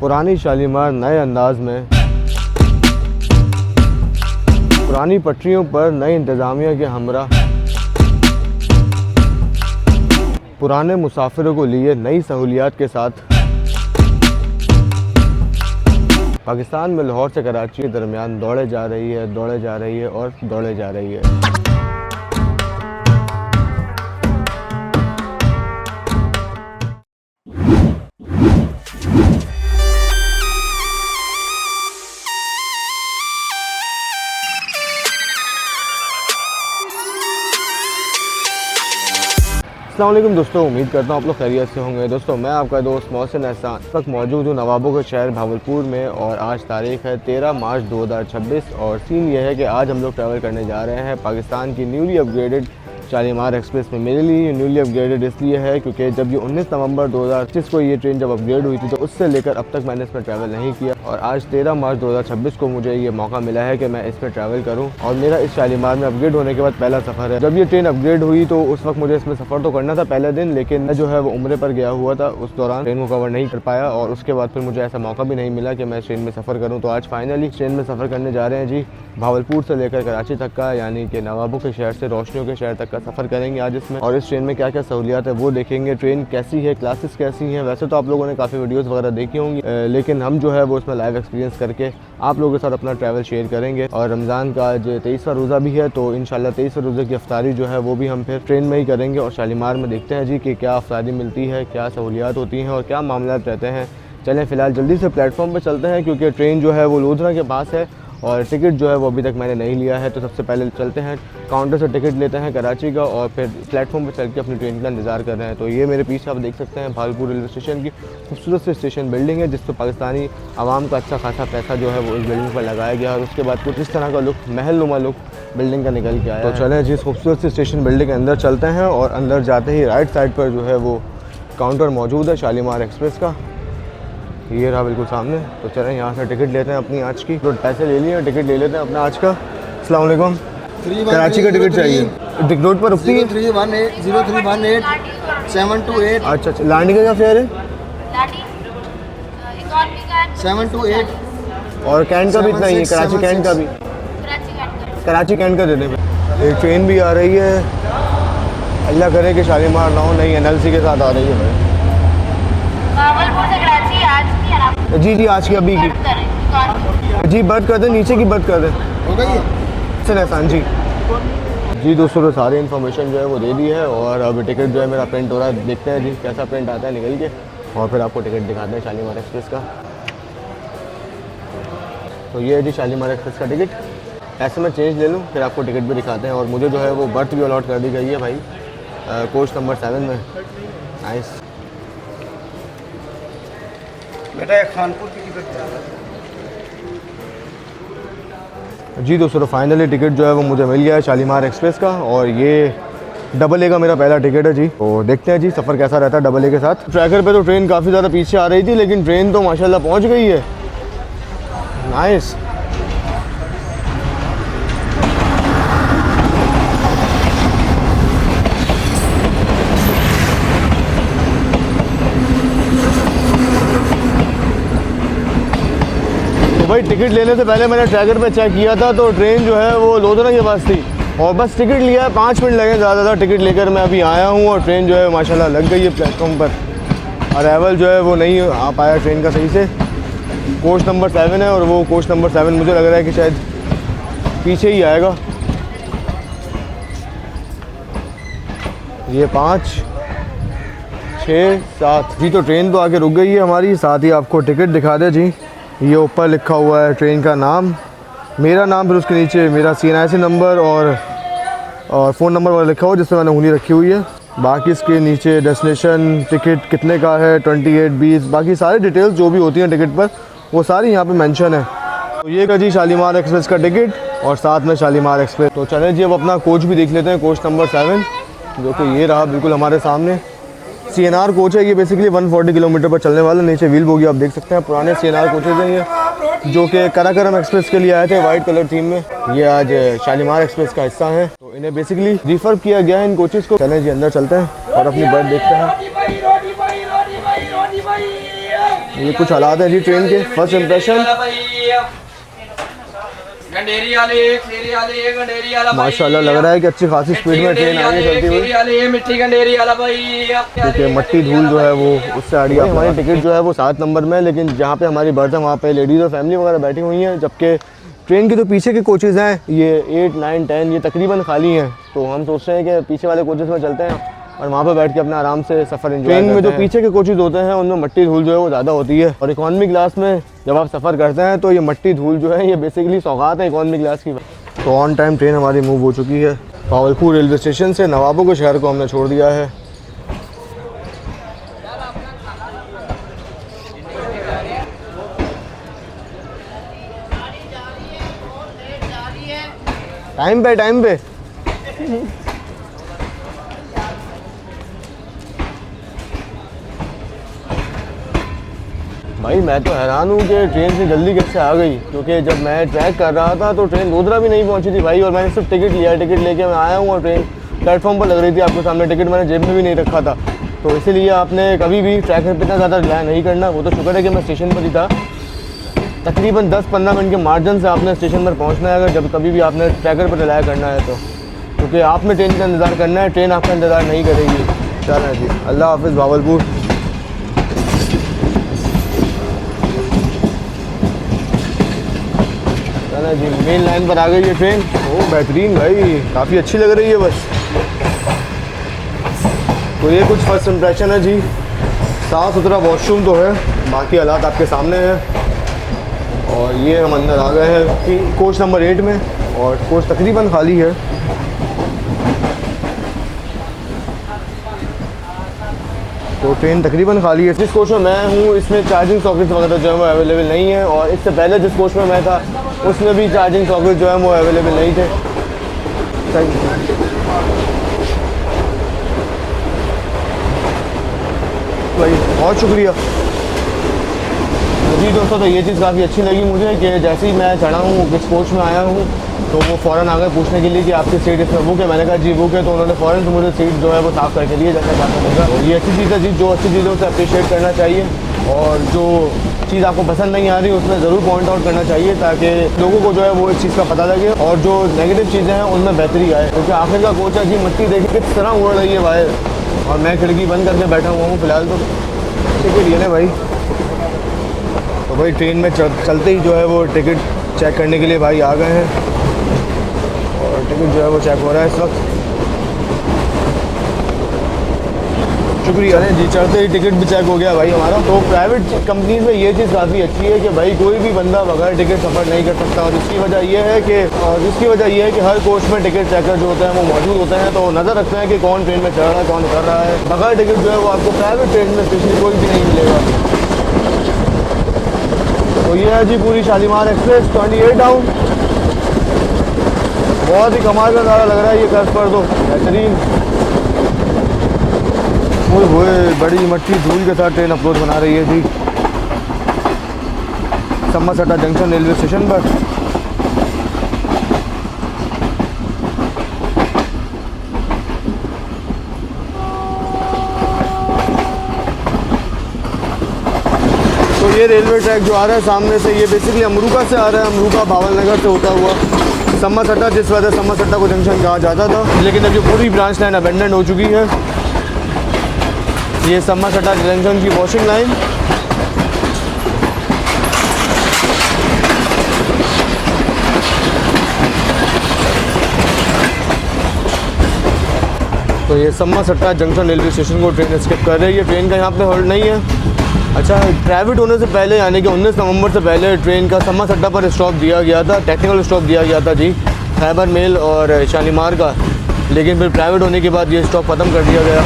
पुरानी शालीमार नए अंदाज में, पुरानी पटरियों पर नई इंतज़ामिया के हमरा, पुराने मुसाफिरों को लिए नई सहूलियात के साथ। पाकिस्तान में लाहौर से कराची के दरमियान दौड़े जा रही है, दौड़े जा रही है और दौड़े जा रही है। अस्सलाम वालेकुम दोस्तों, उम्मीद करता हूँ आप लोग खैरियत से होंगे। दोस्तों मैं आपका दोस्त मोहसिन एहसान इस वक्त मौजूद हूँ नवाबों के शहर भावलपुर में और आज तारीख़ है 13 मार्च 2026 और सीन ये है कि आज हम लोग ट्रैवल करने जा रहे हैं पाकिस्तान की न्यूली अपग्रेडेड शालीमार एक्सप्रेस में। मेरे लिए ये न्यूली अपग्रेडेड इसलिए है क्योंकि जब ये 19 नवंबर 2025 को ये ट्रेन जब अपग्रेड हुई थी तो उससे लेकर अब तक मैंने इसमें ट्रैवल नहीं किया और आज 13 मार्च 2026 को मुझे ये मौका मिला है कि मैं इस पर ट्रैवल करूं और मेरा इस शालीमार में अपग्रेड होने के बाद पहला सफ़र है। जब ये ट्रेन अपग्रेड हुई तो उस वक्त मुझे इसमें सफ़र तो करना था पहले दिन, लेकिन मैं जो है वो उम्रे पर गया हुआ था, उस दौरान ट्रेन को कवर नहीं कर पाया और उसके बाद फिर मुझे ऐसा मौका भी नहीं मिला कि मैं ट्रेन में सफ़र करूँ। तो आज फाइनली ट्रेन में सफ़र करने जा रहे हैं जी, भावलपुर से लेकर कराची तक का, यानी कि नवाबों के शहर से रोशनियों के शहर तक का सफ़र करेंगे आज इसमें। और इस ट्रेन में क्या क्या सहूलियात है वो देखेंगे, ट्रेन कैसी है, क्लासेस कैसी हैं। वैसे तो आप लोगों ने काफ़ी वीडियोस वगैरह देखी होंगी, लेकिन हम जो है वो इसमें लाइव एक्सपीरियंस करके आप लोगों के साथ अपना ट्रैवल शेयर करेंगे। और रमज़ान का आज 23वां रोज़ा भी है तो इंशाल्लाह 23वें रोज़े की अफ्तारी जो है वो भी हम फिर ट्रेन में ही करेंगे और शालीमार में देखते हैं जी कि क्या अफ्तारी मिलती है, क्या सहूलियात होती हैं और क्या मामला रहते हैं। चलें फ़िलहाल जल्दी से प्लेटफॉर्म पर चलते हैं क्योंकि ट्रेन जो है वो लोधरा के पास है और टिकट जो है वो अभी तक मैंने नहीं लिया है। तो सबसे पहले चलते हैं काउंटर से टिकट लेते हैं कराची का और फिर प्लेटफॉर्म पर चल के अपनी ट्रेन का इंतज़ार कर रहे हैं। तो ये मेरे पीछे आप देख सकते हैं भावलपुर रेलवे स्टेशन की खूबसूरत सी स्टेशन बिल्डिंग है जिस पर पाकिस्तानी आवाम का अच्छा खासा पैसा जो है वो इस बिल्डिंग पर लगाया गया और उसके बाद कुछ इस तरह का लुक, महल नुमा लुक बिल्डिंग का निकल के आया। तो चलें जिस खूबसूरत सी स्टेशन बिल्डिंग के अंदर चलते हैं और अंदर जाते ही राइट साइड पर जो है वो काउंटर मौजूद है शालीमार एक्सप्रेस का, ये रहा बिल्कुल सामने। तो चलें यहाँ से टिकट लेते हैं अपनी आज की, तो पैसे ले लिए, टिकट ले लेते हैं अपना आज का। अस्सलाम वालेकुम, कराची का टिकट चाहिए, टिकट रोड पर रुकती है 0318 728। अच्छा अच्छा, लांडी का क्या फेयर है? 728 और कैंट का भी इतना ही है, कराची कैंट का भी, कराची कैंट का देने पे। एक ट्रेन भी आ रही है, अल्लाह करे कि शालीमार ना हो, नहीं NLC के साथ आ रही है भाई। जी जी आज की अभी की जी बंद कर दें, नीचे की बंद कर दें, हो गई है चल एहसान जी। जी दोस्तों तो सारी इन्फॉर्मेशन जो है वो दे दी है और अब टिकट जो है मेरा प्रिंट हो रहा है, देखते हैं जी कैसा प्रिंट आता है निकल के और फिर आपको टिकट दिखाते हैं शालीमार एक्सप्रेस का। तो ये है जी शालीमार एक्सप्रेस का टिकट। ऐसे मैं चेंज ले लूँ फिर आपको टिकट भी दिखाते हैं और मुझे जो है वो बर्थ भी अलॉट कर दी गई है भाई, कोच नंबर 7 में। नाइस बेटा, खानपुर की टिकट जी दोस्तों, तो फाइनली टिकट जो है वो मुझे मिल गया है शालीमार एक्सप्रेस का और ये AA का मेरा पहला टिकट है जी। तो देखते हैं जी सफ़र कैसा रहता है AA के साथ। ट्रैकर पे तो ट्रेन काफ़ी ज़्यादा पीछे आ रही थी लेकिन ट्रेन तो माशाल्लाह पहुंच गई है। नाइस। भाई टिकट लेने से पहले मैंने ट्रैकर पे चेक किया था तो ट्रेन जो है वो लोधरा के पास थी और बस टिकट लिया है, 5 मिनट लगे ज़्यादा टिकट लेकर मैं अभी आया हूँ और ट्रेन जो है माशाल्लाह लग गई है प्लेटफॉर्म पर। अराइवल जो है वो नहीं आ पाया ट्रेन का सही से। कोच नंबर 7 है और वो कोच नंबर 7 मुझे लग रहा है कि शायद पीछे ही आएगा। ये 5 6 7 जी, तो ट्रेन तो आके रुक गई है हमारी। साथ ही आपको टिकट दिखा दे जी, ये ऊपर लिखा हुआ है ट्रेन का नाम, मेरा नाम, फिर उसके नीचे मेरा CNIC नंबर और फ़ोन नंबर वाला लिखा हुआ जिससे मैंने उंगली रखी हुई है। बाकी इसके नीचे डेस्टिनेशन, टिकट कितने का है, 28 20, बाकी सारी डिटेल्स जो भी होती हैं टिकट पर वो सारी यहाँ पे मेंशन है। तो ये का जी शालीमार एक्सप्रेस का टिकट और साथ में शालीमार एक्सप्रेस। तो चलें जी अब अपना कोच भी देख लेते हैं, कोच नंबर 7 जो कि ये रहा बिल्कुल हमारे सामने। CNR कोच है ये, बेसिकली 140 किलोमीटर पर चलने वाला। नीचे व्हील बोगी आप देख सकते हैं, पुराने CNR कोचेज हैं ये जो कि कराकरम एक्सप्रेस के लिए आए थे वाइट कलर थीम में। ये आज शालीमार एक्सप्रेस का हिस्सा है तो इन्हें बेसिकली रिफर्ब किया गया है इन कोचेज़ को। चलें जी अंदर चलते हैं और अपनी बर्थ देखते हैं। ये कुछ हालात हैं जी ट्रेन के। फर्स्ट इम्प्रेशन गंडेरी वाले खीरी वाले गंडेरी वाला माशाल्लाह लग रहा है कि अच्छी खासी स्पीड में ट्रेन आगे चलती हुई। खीरी वाले मिट्टी गंडेरी वाला भाई। देखिए मट्टी धूल जो है वो उससे आ रही है। हमारी टिकट जो है वो 7 नंबर में है, लेकिन जहाँ पे हमारी बर्थ है वहाँ पे लेडीज़ और फैमिली वगैरह बैठी हुई हैं, जबकि ट्रेन के जो पीछे के कोचेज़ हैं ये 8, 9, 10 ये तकरीबन खाली हैं। तो हम सोच रहे हैं कि पीछे वाले कोचेज़ में चलते हैं और वहाँ पे बैठ के अपना आराम से सफ़र एंजॉय। ट्रेन में जो पीछे के कोचेज़ होते हैं उनमें मट्टी धूल जो है वो ज़्यादा होती है, और इकॉनमी क्लास में जब आप सफ़र करते हैं तो ये मट्टी धूल जो है ये बेसिकली सौगात है इकॉनमी क्लास की। तो ऑन टाइम ट्रेन हमारी मूव हो चुकी है। भावलपुर रेलवे स्टेशन से नवाबों के शहर को हमने छोड़ दिया है। टाइम पे भाई मैं तो हैरान हूँ कि ट्रेन से जल्दी कैसे आ गई, क्योंकि जब मैं ट्रैक कर रहा था तो ट्रेन गोधरा भी नहीं पहुँची थी भाई, और मैंने सिर्फ टिकट लिया, टिकट लेके मैं आया हूँ और ट्रेन प्लेटफॉर्म पर लग रही थी आपके सामने। टिकट मैंने जेब में भी नहीं रखा था, तो इसीलिए आपने कभी भी ट्रैक पर इतना ज़्यादा रिलाय नहीं करना। वो तो शुक्र है कि मैं स्टेशन पर ही था। तकरीबन 10-15 मिनट के मार्जिन से आपने स्टेशन पर पहुँचना है अगर जब कभी भी आपने ट्रैकर पर रिलाय करना है तो, क्योंकि आपने ट्रेन का इंतज़ार करना है, ट्रेन आपका इंतज़ार नहीं करेगी। चलो जी, अल्लाह हाफिज़ भावलपुर। चलो जी, मेन लाइन पर आ गई है ट्रेन। ओह बेहतरीन भाई, काफ़ी अच्छी लग रही है बस। तो ये कुछ फर्स्ट इम्प्रेशन है जी। साफ़ सुथरा वॉशरूम तो है, बाकी हालात आपके सामने हैं। और ये हम अंदर आ गए हैं कि कोच नंबर 8 में, और कोच तकरीबन खाली है। तो ट्रेन तकरीबन खाली है। जिस कोच में मैं हूँ इसमें चार्जिंग सॉकेट्स वगैरह जो है वो अवेलेबल नहीं है, और इससे पहले जिस कोच में मैं था उसमें भी चार्जिंग सॉकेट जो है वो अवेलेबल नहीं थे। भाई बहुत शुक्रिया जी दोस्तों। तो ये चीज़ काफ़ी अच्छी लगी मुझे कि जैसे ही मैं चढ़ा हूँ किस कोच में आया हूँ तो वो फ़ौरन आ गए पूछने के लिए कि आपकी सीट इसमें बुक है। मैंने कहा जी बुक है, तो उन्होंने फ़ौरन से मुझे सीट जो है वो साफ़ करके लिए जैसा बात होगा। और ये अच्छी चीज़ है जी, जो अच्छी चीज़ों से अप्रिशिएट करना चाहिए, और जो चीज़ आपको पसंद नहीं आ रही उसमें ज़रूर पॉइंट आउट करना चाहिए ताकि लोगों को जो है वो इस चीज़ का पता लगे और जो नेगेटिव चीज़ें हैं उनमें बेहतरी आए। क्योंकि आखिर का कोच है जी, मट्टी देखिए किस तरह उड़ रही है बाहर, और मैं खिड़की बंद करके बैठा हुआ हूँ फ़िलहाल। तो टिकट लिए ना भाई। तो भाई ट्रेन में चलते ही जो है वो टिकट चेक करने के लिए भाई आ गए हैं, और टिकट जो है वो चेक हो रहा है इस वक्त। शुक्रिया जी, चढ़ते ही टिकट भी चेक हो गया भाई हमारा। तो प्राइवेट कंपनीज में ये चीज़ काफ़ी अच्छी है कि भाई कोई भी बंदा बगैर टिकट सफ़र नहीं कर सकता, और इसकी वजह ये है कि हर कोच में टिकट चेकर जो होते हैं वो मौजूद होते हैं, तो नज़र रखते हैं कि कौन ट्रेन में चढ़ रहा है कौन उतर रहा है। बगैर टिकट जो है वो आपको प्राइवेट ट्रेन में स्पेशली कोई भी नहीं मिलेगा। तो ये है जी पूरी शालीमार एक्सप्रेस 28 डाउन। बहुत ही कमाल का नज़ारा लग रहा है ये कर्ज पर, तो बेहतरीन। ओए बड़ी मट्टी धूल के साथ ट्रेन अप्रोच बना रही है जी सम्मासट्टा जंक्शन रेलवे स्टेशन पर। तो ये रेलवे ट्रैक जो आ रहा है सामने से, ये बेसिकली अमरूका से आ रहा है, अमरूका भावल नगर से होता हुआ सम्मासट्टा, जिस वजह से सम्मासट्टा को जंक्शन कहा जाता था, लेकिन अब जो पूरी ब्रांच लाइन अबेंडन हो चुकी है। ये सम्मासट्टा जंक्शन की वॉशिंग लाइन। तो ये सम्मासट्टा जंक्शन रेलवे स्टेशन को ट्रेन स्किप कर रही है। ट्रेन का यहाँ पे होल्ड नहीं है। अच्छा, प्राइवेट होने से पहले यानी कि 19 नवंबर से पहले ट्रेन का सम्मासट्टा पर स्टॉप दिया गया था, टेक्निकल स्टॉप दिया गया था जी, खैबर मेल और शालीमार का, लेकिन फिर प्राइवेट होने के बाद ये स्टॉप ख़त्म कर दिया गया।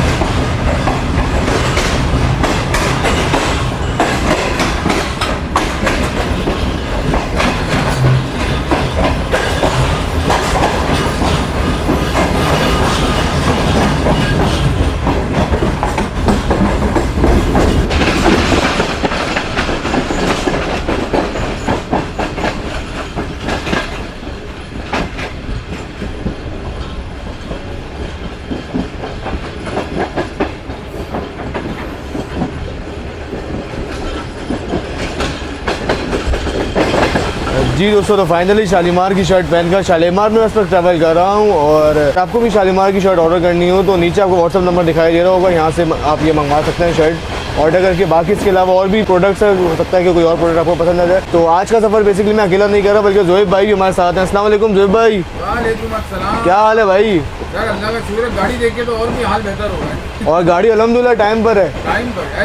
जी दोस्तों, तो फाइनली शालीमार की शर्ट पहनकर शालीमार में इस पर ट्रैवल कर रहा हूँ। और आपको भी शालीमार की शर्ट ऑर्डर करनी हो तो नीचे आपको व्हाट्सअप नंबर दिखाई दे रहा होगा, यहाँ से आप ये मंगवा सकते हैं शर्ट ऑर्डर करके। बाकी इसके अलावा और भी प्रोडक्ट्स हो सकता है कि कोई और प्रोडक्ट आपको पसंद आ जाए। तो आज का सफ़र बेसिकली मैं अकेला नहीं कर रहा, बल्कि जोहिब भाई भी हमारे साथ हैं। अस्सलाम वालेकुम जोहिब भाई। वालेकुम अस्सलाम। क्या हाल है भाई? यार अल्लाह का शुक्र है, गाड़ी देख के तो और भी हाल बेहतर हो गया। और गाड़ी अल्हम्दुलिल्लाह टाइम पर है,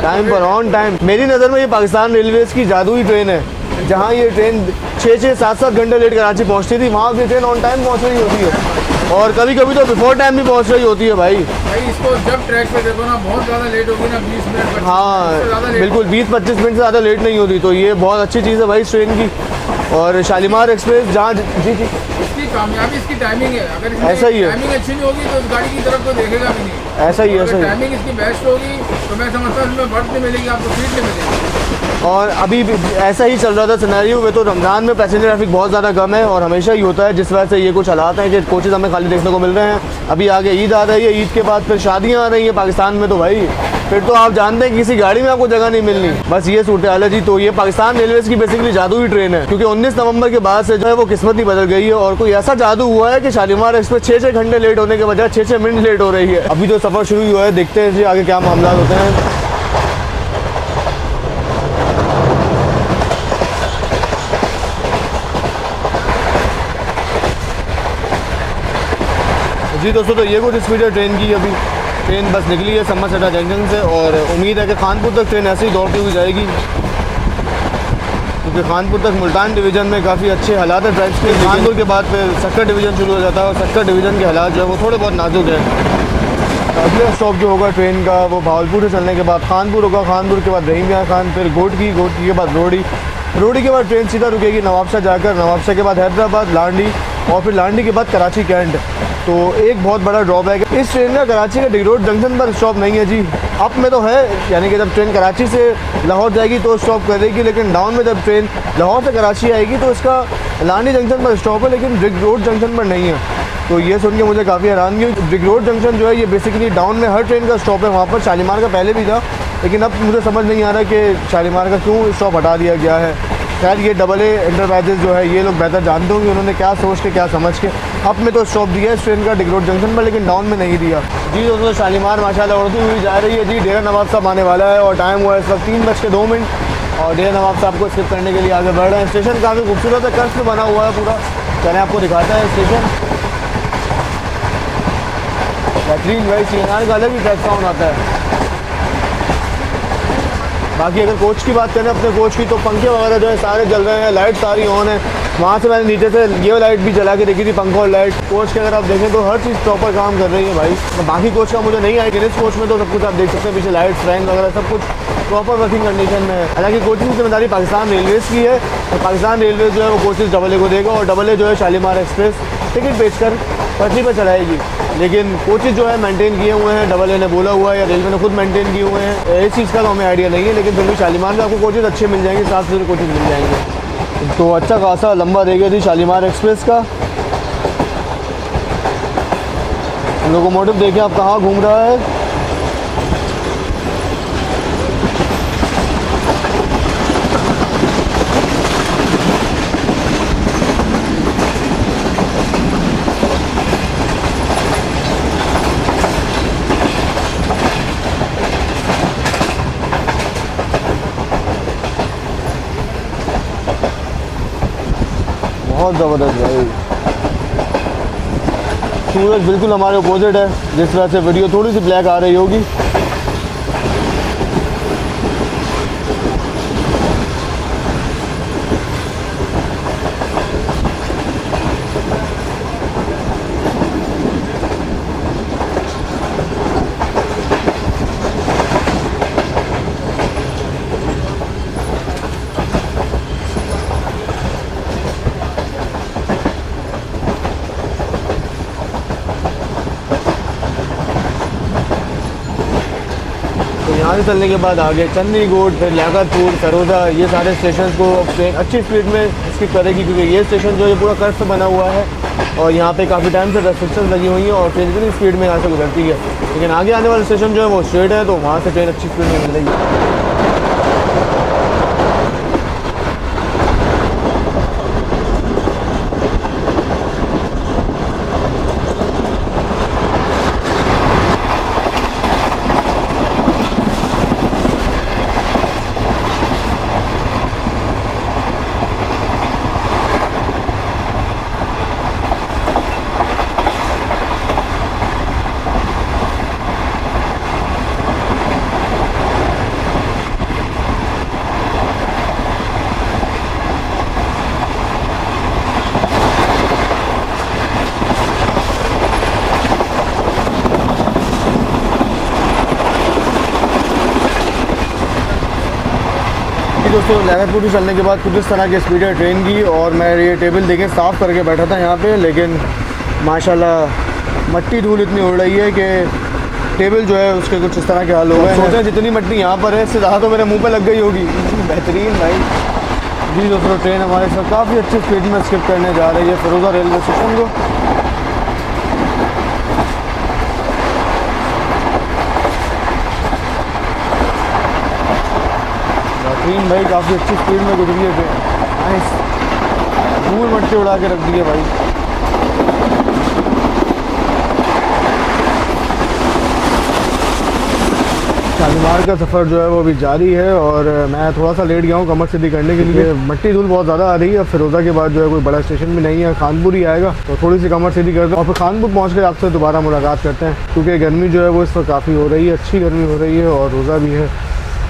टाइम पर ऑन टाइम। मेरी नज़र में ये पाकिस्तान रेलवेज़ की जादुई ट्रेन है, जहाँ ये ट्रेन 6-6, 7-7 घंटे लेट कराची पहुँचती थी, वहाँ की ट्रेन ऑन टाइम पहुँच रही होती है, और कभी कभी तो बिफोर टाइम भी पहुँच रही होती है भाई। इसको जब ट्रैक पे देखो ना, बहुत ज़्यादा लेट होगी ना, 20 मिनट। हाँ बिल्कुल, 20-25 मिनट से ज़्यादा लेट नहीं होती, तो ये बहुत अच्छी चीज़ है भाई इस ट्रेन की। और शालीमार एक्सप्रेस जहाँ जी इसकी कामयाबी इसकी टाइमिंग है। अगर ऐसा ही है, टाइमिंग अच्छी नहीं होगी तो इस गाड़ी की तरफ तो देखेगा भी नहीं। ऐसा ही है, ऐसा ही। टाइमिंग इसकी बेस्ट होगी तो मैं समझता हूँ इसमें बर्थ नहीं मिलेगी आपको, सीट नहीं मिलेगी। और अभी भी ऐसा ही चल रहा था सिनेरियो में, तो रमज़ान में पैसेंजर ट्रैफिक बहुत ज़्यादा कम है और हमेशा ही होता है, जिस वजह से ये कुछ हालात हैं कि कोचेज़ हमें खाली देखने को मिल रहे हैं। अभी आगे ईद आ रही है, ईद के बाद फिर शादियाँ आ रही हैं पाकिस्तान में, तो भाई फिर तो आप जानते हैं किसी गाड़ी में आपको जगह नहीं मिलनी। बस ये सूरत हाल है जी। तो ये पाकिस्तान रेलवेज़ की बेसिकली जादुई ट्रेन है, क्योंकि 19 नवंबर के बाद से जो है वो किस्मत ही बदल गई है, और कोई ऐसा जादू हुआ है कि शालीमार एक्सप्रेस 6-6 घंटे लेट होने के बजाय 6-6 मिनट लेट हो रही है। अभी तो सफ़र शुरू हुआ है, देखते हैं जी आगे क्या मामला होते हैं। जी दोस्तों, तो ये कुछ स्पीड है ट्रेन की। अभी ट्रेन बस निकली है समरसेटा जंक्शन से, और उम्मीद है कि खानपुर तक ट्रेन ऐसे ही दौड़ती हुई जाएगी, क्योंकि खानपुर तक मुल्तान डिवीज़न में काफ़ी अच्छे हालात है ट्रैक्स के। खानपुर के बाद फिर सक्कर डिवीज़न शुरू हो जाता है, और सक्कर डिवीज़न के हालात जो है वो थोड़े बहुत नाजुक हैं। अगला स्टॉप जो होगा ट्रेन का वो भावलपुर से चलने के बाद खानपुर होगा, खानपुर के बाद रहीम मियाँ खान, फिर गोटकी, गोटकी के बाद रोडी, रोडी के बाद ट्रेन सीधा रुकेगी नवाबशाह जाकर, नवाबशाह के बाद हैदराबाद, लांडी, और फिर लांडी के बाद कराची कैंट। तो एक बहुत बड़ा ड्रॉबैक है इस ट्रेन का, कराची के डिग रोड जंक्शन पर स्टॉप नहीं है जी। अप में तो है, यानी कि जब ट्रेन कराची से लाहौर जाएगी तो स्टॉप करेगी, लेकिन डाउन में जब ट्रेन लाहौर से कराची आएगी तो इसका लांडी जंक्शन पर स्टॉप है, लेकिन डिग रोड जंक्शन पर नहीं है। तो ये सुन के मुझे काफ़ी हैरानगी हुई। डिग रोड जंक्शन जो है ये बेसिकली डाउन में हर ट्रेन का स्टॉप है, वहाँ पर शालीमार का पहले भी था, लेकिन अब मुझे समझ नहीं आ रहा कि शालीमार का क्यों स्टॉप हटा दिया गया है। खैर ये AA एंटरप्राइजेज़ जो है ये लोग बेहतर जानते होंगे उन्होंने क्या सोच के क्या समझ के अप में तो स्टॉप दिया है इस ट्रेन का डिग रोड जंक्शन पर, लेकिन डाउन में नहीं दिया। जी दोस्तों, शालीमार माशाल्लाह उड़ती हुई जा रही है जी। डेरा नवाब साहब आने वाला है और टाइम हुआ है इस वक्त 3:02, और डेरा नवाब साहब को स्किप करने के लिए आगे बढ़ रहे हैं। स्टेशन काफ़ी खूबसूरत है, कर्ज में बना हुआ है पूरा। चलें आपको दिखाता है स्टेशन। बेहतरीन भाई, CNR का अलग ही ट्रैक साउंड आता है। बाकी अगर कोच की बात करें अपने कोच की, तो पंखे वगैरह जो है सारे जल रहे हैं, लाइट सारी ऑन है। वहाँ से मैंने नीचे से ये लाइट भी जला के देखी थी, पंखा और लाइट। कोच के अगर आप देखें तो हर चीज़ प्रॉपर काम कर रही है भाई। तो बाकी कोच का मुझे नहीं आया, लेकिन इस कोच में तो सब कुछ आप देख सकते हैं, पीछे लाइट, फैन वगैरह सब कुछ प्रॉपर वर्किंग कंडीशन में है। हालांकि कोचिंग की जिम्मेदारी पाकिस्तान रेलवेज़ की है, तो पाकिस्तान रेलवेज़ जो है वो कोचेज़ AA को देगा, और AA जो है शालीमार एक्सप्रेस टिकट बेचकर पटरी पर चलाएगी। लेकिन कोचेज़ जो है मेंटेन किए हुए हैं, AA ने बोला हुआ है या रेलवे ने खुद मेंटेन किए हुए हैं, इस चीज़ का तो हमें आइडिया नहीं है, लेकिन फिर भी शालीमार में आपको कोचेज़ अच्छे मिल जाएंगे, साफ सुथरे कोचेज़ मिल जाएंगे। तो अच्छा खासा लंबा एरिया थी शालीमार एक्सप्रेस का। लोकोमोटिव देखिए आप कहाँ घूम रहा है। बहुत ज़बरदस्त भाई। सूरज बिल्कुल हमारे अपोजिट है, जिस तरह से वीडियो थोड़ी सी ब्लैक आ रही होगी। यहाँ से चलने के बाद आगे चंडीगढ़, फिर लियाकतपुर, सरोजा, ये सारे स्टेशन को ट्रेन अच्छी स्पीड में स्किप करेगी, क्योंकि ये स्टेशन जो है पूरा कर्व से बना हुआ है, और यहाँ पे काफ़ी टाइम से रेस्ट्रिक्शंस लगी हुई हैं, और ट्रेन इतनी स्पीड में यहाँ से गुजरती है। लेकिन आगे आने वाला स्टेशन जो है वो स्ट्रेट है, तो वहाँ से ट्रेन अच्छी स्पीड में मिलेगी। दोस्तों लहरपुर से चलने के बाद कुछ इस तरह की स्पीड है ट्रेन की, और मैं ये टेबल देखें साफ़ करके बैठा था यहाँ पे, लेकिन माशाल्लाह मट्टी धूल इतनी उड़ रही है कि टेबल जो है उसके कुछ इस तरह के हाल हो गए। सोचते हैं जितनी मट्टी यहाँ पर है इससे ज़्यादा तो मेरे मुंह पे लग गई होगी। बेहतरीन भाई। जी दोस्तों ट्रेन हमारे साथ काफ़ी अच्छी स्पीड में स्किप करने जा रही है फिरोज़ा रेलवे स्टेशन को। बेहतरीन भाई, काफ़ी अच्छी स्पीड में गुजरी है ट्रेन। नाइस, धूल मट्टी उड़ा के रख दी है भाई। शालीमार का सफ़र जो है वो अभी जारी है, और मैं थोड़ा सा लेट गया हूँ कमर सीधी करने के लिए। मट्टी धूल बहुत ज़्यादा आ रही है। फिरोज़ा के बाद जो है कोई बड़ा स्टेशन भी नहीं है, खानपुर ही आएगा, तो थोड़ी सी कमर सीधी कर दो और फिर खानपुर पहुँच कर आपसे दोबारा मुलाकात करते हैं, क्योंकि गर्मी जो है वो इस वक्त काफ़ी हो रही है, अच्छी गर्मी हो रही है, और रोज़ा भी है,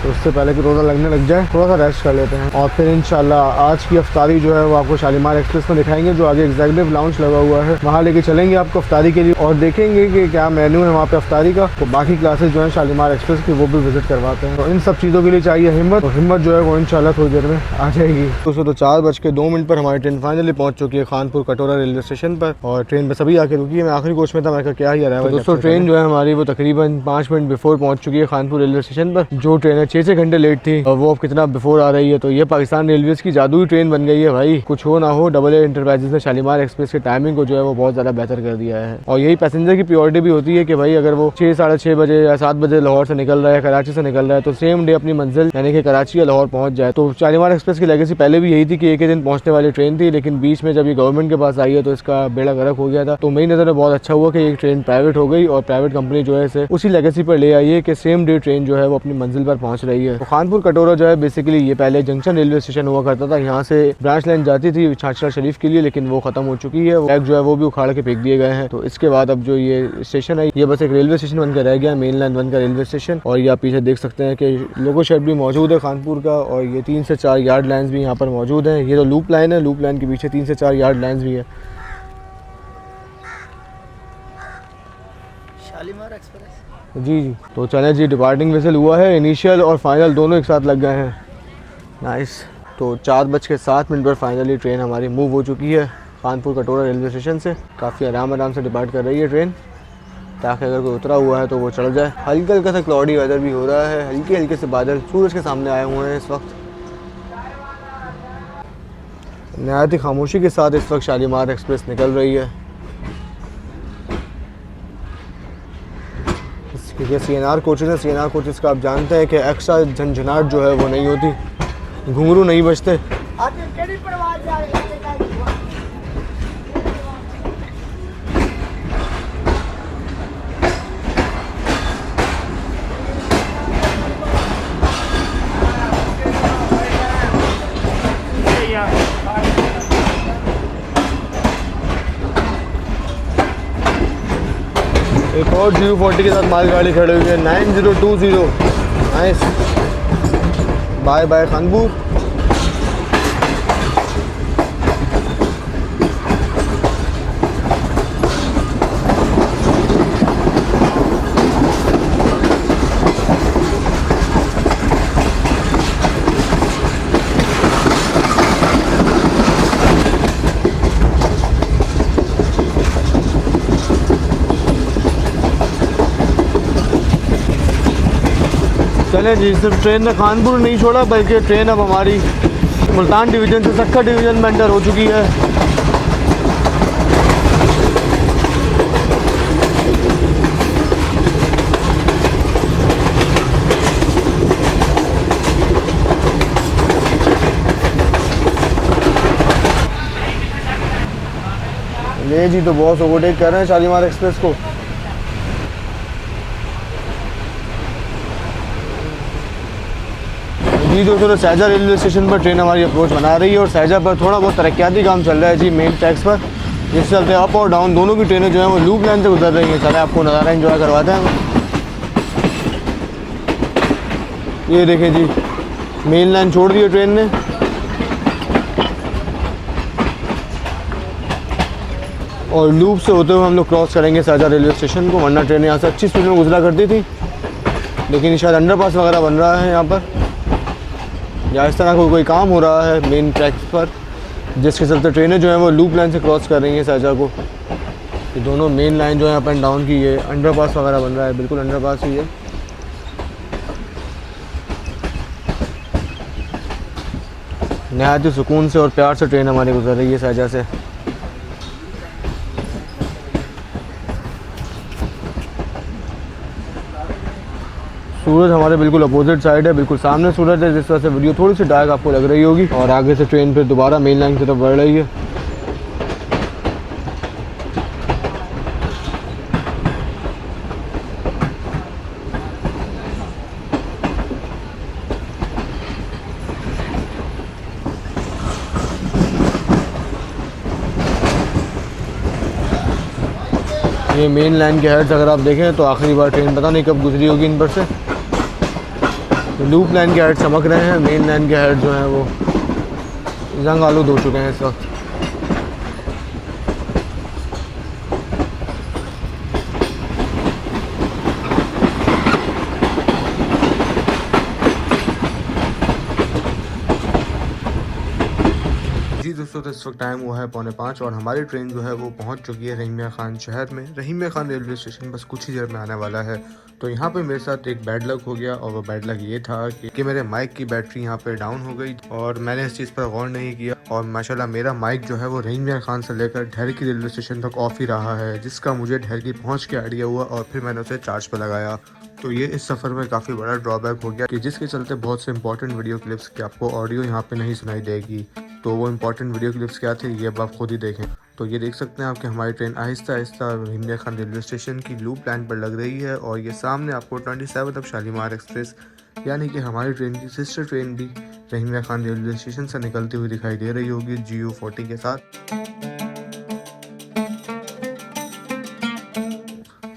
तो उससे पहले कि रोज़ा लगने लग जाए थोड़ा सा रेस्ट कर लेते हैं। और फिर इंशाल्लाह आज की अफ्तारी जो है वो आपको शालीमार एक्सप्रेस में दिखाएंगे, जो आगे एग्जीक्यूटिव लाउंज लगा हुआ है, वहाँ लेके चलेंगे आपको अफ्तारी के लिए, और देखेंगे कि क्या मेन्यू है वहाँ पे अफ्तारी का। तो बाकी क्लासेस जो है शालीमार एक्सप्रेस की वो भी विजिट करवाते हैं। तो इन सब चीज़ों के लिए चाहिए हिम्मत, और हिम्मत जो है वो इंशाल्लाह थोड़ी देर में आ जाएगी। तो 4:02 पर हमारी ट्रेन फाइनली पहुँच चुकी है खानपुर कटोरा रेलवे स्टेशन पर, और ट्रेन पर सभी आके रुकी है। मैं आखिरी कोच में था, मैं कहा क्या ही आ रहा है। दोस्तों ट्रेन जो है हमारी वो तकरीबन 5 मिनट बिफोर पहुँच चुकी है खानपुर रेलवे स्टेशन पर। जो ट्रेन है 6 घंटे लेट थी, और वो अब कितना बिफोर आ रही है। तो ये पाकिस्तान रेलवेज़ की जादुई ट्रेन बन गई है भाई। कुछ हो ना हो, डबल ए इंटरप्राइजेस ने शालीमार एक्सप्रेस के टाइमिंग को जो है वो बहुत ज़्यादा बेहतर कर दिया है। और यही पैसेंजर की प्रियोरिटी भी होती है कि भाई अगर वो 6 साढ़े 6 बजे या 7 बजे लाहौर से निकल रहा है, कराची से निकल रहा है, तो सेम डे अपनी मंजिल यानी कि कराची या लाहौर पहुँच जाए। तो शालीमार एक्सप्रेस की लेगेसी पहले भी यही थी कि एक ही दिन पहुँचने वाली ट्रेन थी, लेकिन बीच में जब ये गवर्नमेंट के पास आई है तो इसका बेड़ा गर्क हो गया था। तो मेरी नज़र में बहुत अच्छा हुआ कि ये ट्रेन प्राइवेट हो गई, और प्राइवेट कंपनी जो है इसे उसी लेगेसी पर ले आई है कि सेम डे ट्रेन जो है वो अपनी मंजिल पर पहुँच रही है। तो खानपुर कटोरा जो है बेसिकली ये पहले जंक्शन रेलवे स्टेशन हुआ करता था, यहाँ से ब्रांच लाइन जाती थी छाछड़ा शरीफ के लिए, लेकिन वो खत्म हो चुकी है। ट्रैक जो है वो भी उखाड़ के फेंक दिए गए हैं। तो इसके बाद अब जो ये स्टेशन है ये बस एक रेलवे स्टेशन बनकर रह गया, मेन लाइन बनकर रेलवे स्टेशन। और ये आप पीछे देख सकते हैं कि लोगो शेड भी मौजूद है खानपुर का, और ये 3 से 4 यार्ड लाइन्स भी यहाँ पर मौजूद हैं। ये तो लूप लाइन है, लूप लाइन के पीछे 3 से 4 यार्ड लाइन्स भी है। शालीमार एक्सप्रेस जी तो चलें जी, डिपार्टिंग विसल हुआ है, इनिशियल और फाइनल दोनों एक साथ लग गए हैं। नाइस। तो 4:07 पर फाइनली ट्रेन हमारी मूव हो चुकी है खानपुर कटोरा रेलवे स्टेशन से। काफ़ी आराम से डिपार्ट कर रही है ट्रेन, ताकि अगर कोई उतरा हुआ है तो वो चढ़ जाए। हल्का हल्का सा क्लाउडी वेदर भी हो रहा है, हल्के हल्के से बादल सूरज के सामने आए हुए हैं इस वक्त। नहायत ही खामोशी के साथ इस वक्त शालीमार एक्सप्रेस निकल रही है, क्योंकि CNR कोचेज़ हैं। CNR कोचेज़ का आप जानते हैं कि एक्स्ट्रा झंझनाहट जो है वो नहीं होती, घुंघरू नहीं बजते। एक और GU40 के साथ मालगाड़ी खड़ी हुई है 9020। Nice, bye bye Khanpur. चले जी, सिर्फ ट्रेन ने खानपुर नहीं छोड़ा, बल्कि ट्रेन अब हमारी मुल्तान डिवीज़न से सक्कर डिवीज़न में एंटर हो चुकी है। ये जी तो बॉस ओवरटेक कर रहे हैं शालीमार एक्सप्रेस को। जी दोस्तों, सैजा रेलवे स्टेशन पर ट्रेन हमारी अप्रोच बना रही है, और सैजा पर थोड़ा बहुत तरक्याती काम चल रहा है जी मेन ट्रैक्स पर, जिससे चलते अप और डाउन दोनों की ट्रेनें जो हैं वो लूप लाइन से गुजर रही हैं। चले आपको नज़ारा एंजॉय करवाते हैं। ये देखें जी, मेन लाइन छोड़ दी है ट्रेन ने, और लूप से होते हुए हम लोग क्रॉस करेंगे सैजा रेलवे स्टेशन को, वरना ट्रेन यहाँ से अच्छी स्पीड में गुजरा करती थी, लेकिन शायद अंडरपास वगैरह बन रहा है यहाँ पर। या इस तरह का कोई काम हो रहा है मेन ट्रैक्स पर, जिसके चलते ट्रेनें जो हैं वो लूप लाइन से क्रॉस कर रही हैं शारजाह को। ये दोनों मेन लाइन जो है अप एंड डाउन की, ये अंडरपास वगैरह बन रहा है, बिल्कुल अंडरपास ही है। नहायत ही सुकून से और प्यार से ट्रेन हमारी गुजर रही है शारजाह से। सूरज हमारे बिल्कुल अपोजिट साइड है, बिल्कुल सामने सूरज है, जिस वजह से वीडियो थोड़ी सी डार्क आपको लग रही होगी। और आगे से ट्रेन फिर दोबारा मेन लाइन की तरफ बढ़ रही है। ये मेन लाइन के हेड्स अगर आप देखें तो आखिरी बार ट्रेन पता नहीं कब गुजरी होगी इन पर से। लूप लाइन के हेड चमक रहे हैं, मेन लाइन के हेड जो हैं वो जंग आलूद हो चुके हैं इस वक्त। जी दोस्तों, तो इस वक्त टाइम हुआ है 4:45 और हमारी ट्रेन जो है वो पहुंच चुकी है रहीम मियां खान शहर में। रहीम Mian Khan railway station bus कुछ ही देर में आने वाला है। तो यहाँ पे मेरे साथ एक बैड लक हो गया, और वो बैड लक ये था कि मेरे माइक की बैटरी यहाँ पे डाउन हो गई और मैंने इस चीज़ पर गौर नहीं किया। और माशाल्लाह मेरा माइक जो है वो रहीम मियां खान से लेकर ढेरकी रेलवे स्टेशन तक ऑफ ही रहा है, जिसका मुझे ढेरकी पहुँच के आइडिया हुआ और फिर मैंने उसे चार्ज पर लगाया। तो ये इस सफ़र में काफ़ी बड़ा ड्रॉबैक हो गया कि जिसके चलते बहुत से इंपॉर्टेंट वीडियो क्लिप्स की आपको ऑडियो यहाँ पे नहीं सुनाई देगी। तो वो इंपॉर्टेंट वीडियो क्लिप्स क्या थे ये अब आप खुद ही देखें। तो ये देख सकते हैं आप कि हमारी ट्रेन आहिस्ता आहिस्ता रहीम मियां खान रेलवे स्टेशन की लूप लाइन पर लग रही है। और ये सामने आपको 27 अब शालीमार एक्सप्रेस यानी कि हमारी ट्रेन की सिस्टर ट्रेन भी रहीम मियां खान रेलवे स्टेशन से निकलती हुई दिखाई दे रही होगी GU40 के साथ।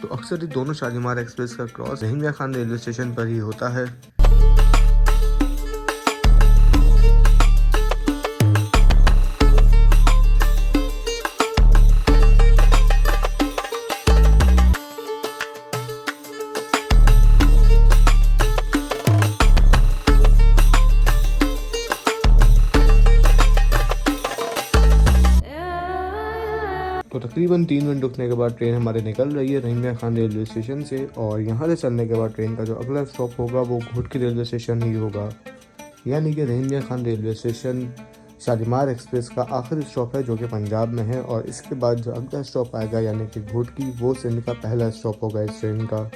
तो अक्सर ये दोनों शालीमार एक्सप्रेस का क्रॉस रहीम मियां खान रेलवे स्टेशन पर ही होता है। तो तकरीबन 3 मिनट रुकने के बाद ट्रेन हमारी निकल रही है रहीम मियां खान रेलवे स्टेशन से। और यहाँ से चलने के बाद ट्रेन का जो अगला स्टॉप होगा वो घुटकी रेलवे स्टेशन ही होगा, यानी कि Rahim Mian Khan railway station Shalimar express का आखिरी स्टॉप है जो कि पंजाब में है। और इसके बाद जो अगला स्टॉप आएगा यानी कि घुटकी, वो सिंध का पहला स्टॉप होगा इस ट्रेन का।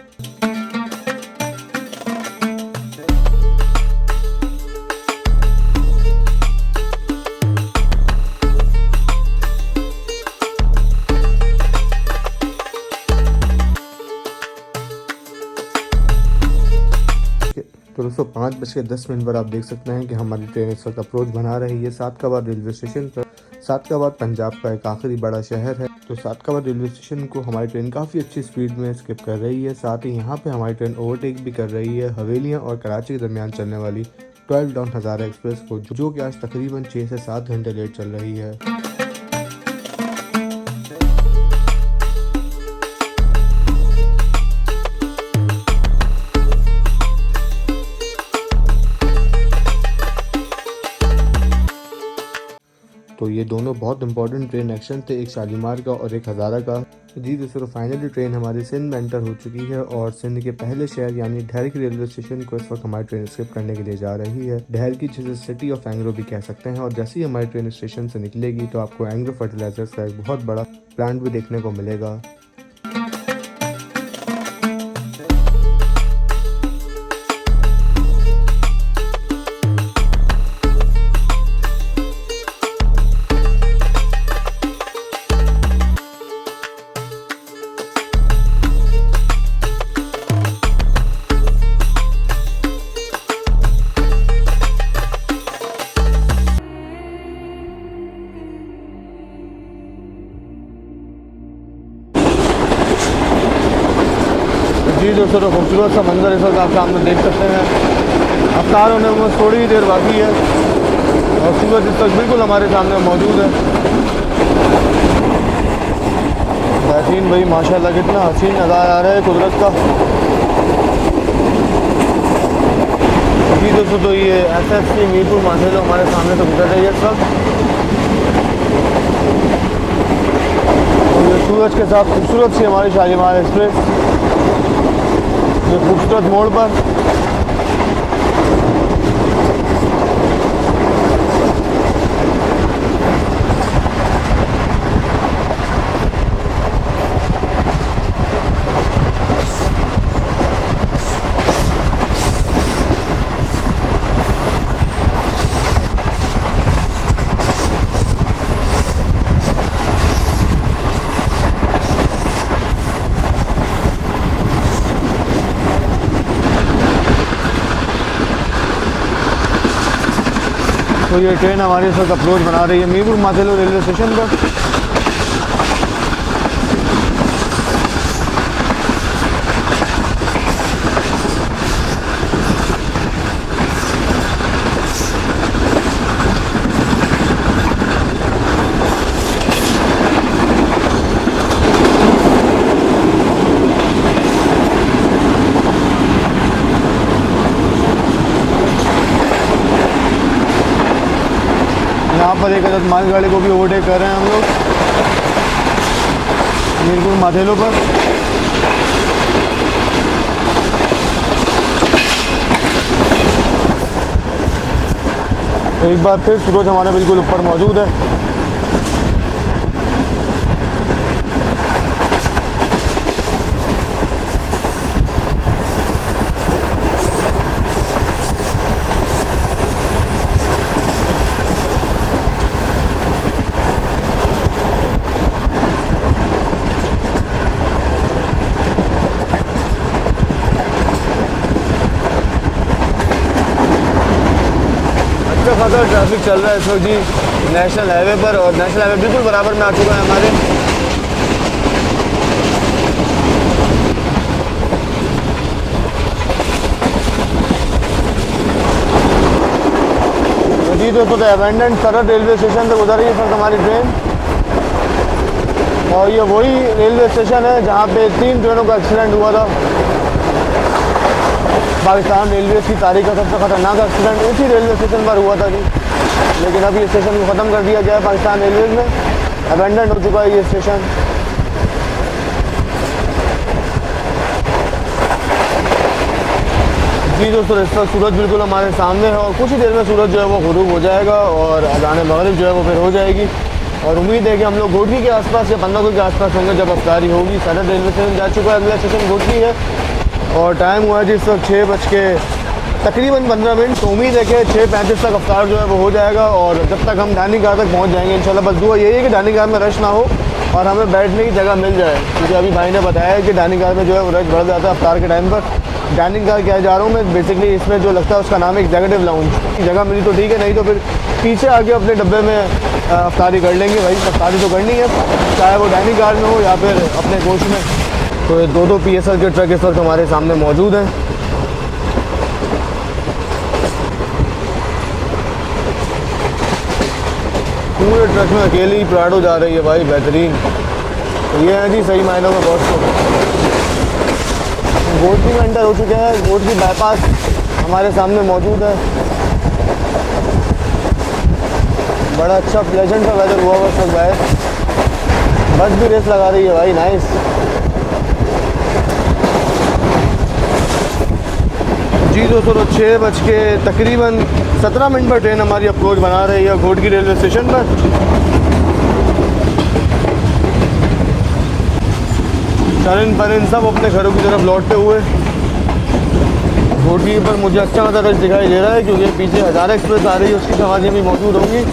तो दोस्तों 5:10 पर आप देख सकते हैं कि हमारी ट्रेन इस वक्त अप्रोच बना रही है सादकाबाद रेलवे स्टेशन पर। सादकाबाद पंजाब का एक आखिरी बड़ा शहर है। तो सादकाबाद रेलवे स्टेशन को हमारी ट्रेन काफ़ी अच्छी स्पीड में स्किप कर रही है। साथ ही यहाँ पे हमारी ट्रेन ओवरटेक भी कर रही है हवेलियाँ और कराची के दरमियान चलने वाली 12 डाउन हज़ारा एक्सप्रेस को, जो कि आज तकरीबन 6 से 7 घंटे लेट चल रही है। तो ये दोनों बहुत इंपॉर्टेंट ट्रेन एक्शन थे, एक शालीमार का और एक हज़ारा का। जी दोस्तों, फाइनली ट्रेन हमारी सिंध में एंटर हो चुकी है और सिंध के पहले शहर यानी ढेरकी रेलवे स्टेशन को इस वक्त हमारी ट्रेन स्किप करने के लिए जा रही है। ढेरकी जिसे सिटी ऑफ एंग्रो भी कह सकते हैं। और जैसे ही हमारी ट्रेन स्टेशन से निकलेगी तो आपको एंग्रो फर्टिलाइजर्स का एक बहुत बड़ा प्लांट भी देखने को मिलेगा। जी दोस्तों, तो खूबसूरत सा मंजर इस वक्त आप सामने देख सकते हैं। अफ्तार होने में थोड़ी ही देर बाकी है और सूरज इस वक्त बिल्कुल हमारे सामने मौजूद है। बेहतरीन भाई, माशाल्लाह कितना हसीन नज़ारा आ रहा है कुदरत का। जी दोस्तों, तो ये SFC मीरपुर माथेलो हमारे सामने से गुजर रही है सब। तो ये सूरज के साथ खूबसूरत सी हमारी शालीमार एक्सप्रेस, ये खूबसूरत मोड़ पर। तो ये ट्रेन हमारी इस वक्त अप्रोच बना रही है मीरपुर माथेलो रेलवे स्टेशन पर। यहाँ पर एक अदद मालगाड़ी को भी ओवरटेक कर रहे हैं हम लोग मीरपुर माथेलो पर। एक बार फिर सूरज हमारे बिल्कुल ऊपर मौजूद है। अच्छा खासा ट्रैफिक चल रहा है इस वक्त जी नेशनल हाईवे पर, और नेशनल हाईवे बिल्कुल बराबर में आ चुका है हमारे। जी दोस्तों, तो एबेंडेंट सरहद रेलवे स्टेशन से गुजर रही है इस वक्त हमारी ट्रेन, और ये वही रेलवे स्टेशन है जहाँ पे 3 ट्रेनों का एक्सीडेंट हुआ था। पाकिस्तान रेलवे की तारीख का सबसे ख़तरनाक एक्सीडेंट इसी रेलवे स्टेशन पर हुआ था जी, लेकिन अब ये स्टेशन को ख़त्म कर दिया गया है पाकिस्तान रेलवे में, अबेंडन हो चुका है ये स्टेशन। जी दोस्तों, इस वक्त सूरज बिल्कुल हमारे सामने है और कुछ ही देर में सूरज जो है वो गुरूब हो जाएगा और अज़ान मगरिब जो है वो फिर हो जाएगी। और उम्मीद है कि हम लोग घोटकी के आसपास या बंदागुल के आसपास होंगे जब अफ्तारी होगी। सरहद रेलवे स्टेशन जा चुका है, अगला स्टेशन घोटकी है और टाइम हुआ है जी इस वक्त 6 तकरीबन 15 मिनट। तो उम्मीद है कि 6:35 तक अफ्तार जो है वो हो जाएगा और जब तक हम डाइनिंग कार तक पहुंच जाएंगे इंशाल्लाह। बस दुआ यही है कि डाइनिंग कार में रश ना हो और हमें बैठने की जगह मिल जाए, क्योंकि अभी भाई ने बताया है कि डाइनिंग कार में जो है वो रश बढ़ जाता है अफ्तार के टाइम पर। डाइनिंग कार क्या जा रहा हूँ मैं बेसिकली, इसमें जो लगता है उसका नाम है एग्जीक्यूटिव लाउंज। जगह मिली तो ठीक है, नहीं तो फिर पीछे आके अपने डब्बे में अफ्तारी कर लेंगे। भाई अफ्तारी तो करनी है, चाहे वो डाइनिंग कार में हो या फिर अपने कोच में। तो ये 2 PSL के ट्रक इस वक्त हमारे सामने मौजूद हैं। पूरे ट्रक में अकेली प्राडो जा रही है भाई, बेहतरीन। तो ये है जी सही मायनों में बॉस को। घोटकी में एंटर हो चुके हैं, घोटकी बाईपास हमारे सामने मौजूद है। बड़ा अच्छा प्लेजेंट सा वेदर हुआ हुआ सब बाहर, बस भी रेस लगा रही है भाई, नाइस। जी दोस्तों, तो 6 तकरीबन 17 मिनट पर ट्रेन हमारी अप्रोच बना रही है घोटकी रेलवे स्टेशन पर। टर्न परिन सब अपने घरों की तरफ लौटते हुए। घोटकी पर मुझे अच्छा खासा रश दिखाई दे रहा है क्योंकि पीछे हज़ारा एक्सप्रेस आ रही है, उसकी सवारियाँ भी मौजूद होंगी।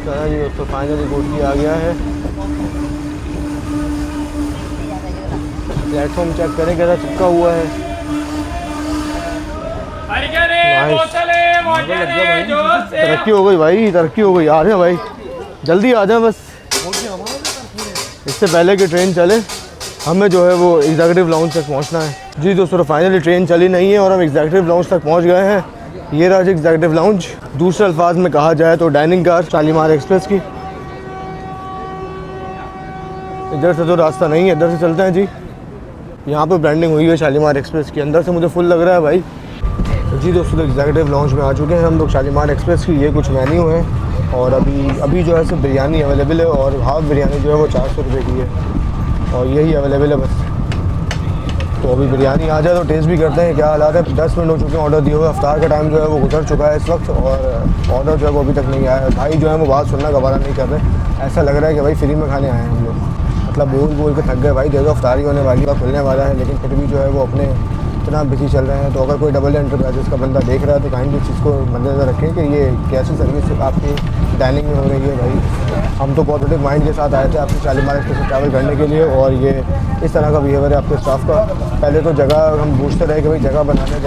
चला जी दोस्तों, फाइनली घोटकी आ गया है। प्लेटफॉर्म चेक करें कैसा चिपका हुआ है। तरक्की हो गई भाई, तरक्की हो गई। आ रहे हैं भाई, जल्दी आ जाए बस, इससे पहले कि ट्रेन चले। हमें जो है वो एग्जीक्यूटिव लाउंज तक पहुंचना है। जी दोस्तों, तो फाइनली ट्रेन चली नहीं है और हम एग्जीक्यूटिव लाउंज तक पहुंच गए हैं। ये रहा एग्जीक्यूटिव लाउंज। दूसरे अल्फाज में कहा जाए तो डाइनिंग कार शालीमार एक्सप्रेस की। इधर से तो रास्ता नहीं है, इधर से चलते हैं जी। यहाँ पर ब्रांडिंग हुई है शालीमार एक्सप्रेस की। अंदर से मुझे फुल लग रहा है भाई। जी दोस्तों, तो एग्जीक्यूटिव लाउंज में आ चुके हैं हम लोग शालीमार एक्सप्रेस की। ये कुछ मेन्यू है और अभी जो है सिर्फ बिरयानी अवेलेबल है और हाफ़ बिरयानी जो है वो 400 रुपये की है और यही अवेलेबल है बस। तो अभी बिरयानी आ जाए तो टेस्ट भी करते हैं क्या हालात है। 10 मिनट हो चुके हैं ऑर्डर दिए हुए। अफ्तार का टाइम जो है वो गुजर चुका है इस वक्त और ऑर्डर जो है वो अभी तक नहीं आया। भाई जो है वो बात सुनना गवारा नहीं कर रहे। ऐसा लग रहा है कि भाई फ्री में खाने आए हैं हम लोग। मतलब बोल बोल के थक गए भाई। देखो अफ्तारी होने वाली है, खुलने वाला है, लेकिन फिर भी जो है वो अपने इतना बिजी चल रहे हैं। तो अगर कोई डबल एंटरप्राइजेस का बंदा देख रहा है तो काइंडली इस चीज़ को मद्देनजर रखें कि ये कैसी सर्विस आपकी डाइनिंग में हो रही है भाई। हम तो पॉजिटिव माइंड के साथ आए थे आपके शालीमार एक्सप्रेस से ट्रैवल करने के लिए और ये इस तरह का बिहेवियर है आपके स्टाफ का। पहले तो जगह हम पूछते रहे कि भाई जगह बनाने